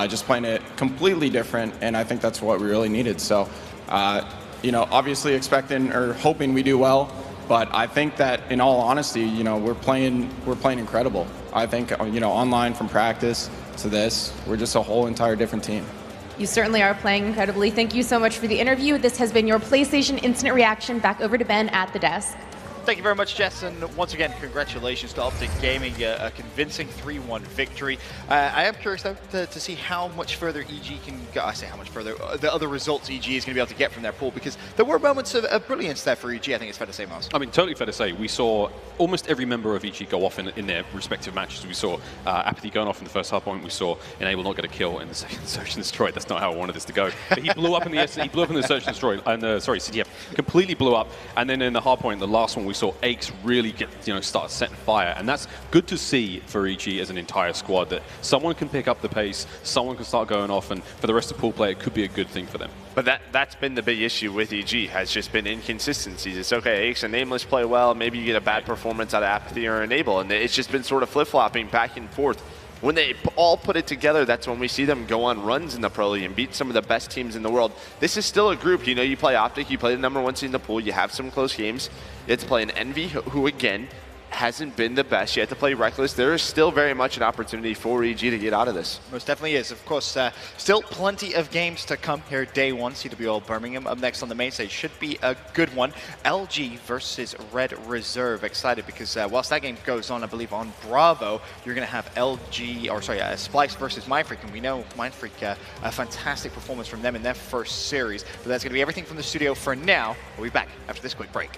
Speaker 6: just playing it completely different, and I think that's what we really needed. So, obviously expecting or hoping we do well, but I think that in all honesty, we're playing incredible. I think, online from practice to this, we're just a whole entire different team.
Speaker 5: You certainly are playing incredibly. Thank you so much for the interview. This has been your PlayStation Instant Reaction. Back over to Ben at the desk.
Speaker 1: Thank you very much, Jess, and once again, congratulations to OpTic Gaming, a convincing 3-1 victory. I am curious, though, to see how much further EG can go. I say how much further, the other results EG is going to be able to get from their pool, because there were moments of brilliance there for EG, I think it's fair to say, Miles.
Speaker 4: I mean, totally fair to say. We saw almost every member of EG go off in their respective matches. We saw Apathy going off in the first hard point. We saw Enable not get a kill in the second Search and Destroy. That's not how I wanted this to go. But he blew up in the Search and Destroy, and CTF completely blew up. And then in the hard point, the last one, we saw Aches really start setting fire, and that's good to see for EG as an entire squad, that someone can pick up the pace, someone can start going off, and for the rest of pool play, it could be a good thing for them.
Speaker 3: But that's been the big issue with EG, has just been inconsistencies. It's okay, Aches and Nameless play well, maybe you get a bad performance out of Apathy or Enable, and it's just been sort of flip-flopping back and forth. When they all put it together, that's when we see them go on runs in the Pro League and beat some of the best teams in the world. This is still a group. You play OpTic, you play the #1 seed in the pool, you have some close games. It's playing Envy, who again, hasn't been the best yet to play Reckless. There is still very much an opportunity for EG to get out of this.
Speaker 1: Most definitely is. Of course, still plenty of games to come here. Day 1, CWL Birmingham. Up next on the main stage should be a good one. LG versus Red Reserve. Excited because whilst that game goes on, I believe on Bravo, you're going to have Splice versus Mindfreak, and we know Mindfreak, a fantastic performance from them in their first series. But that's going to be everything from the studio for now. We'll be back after this quick break.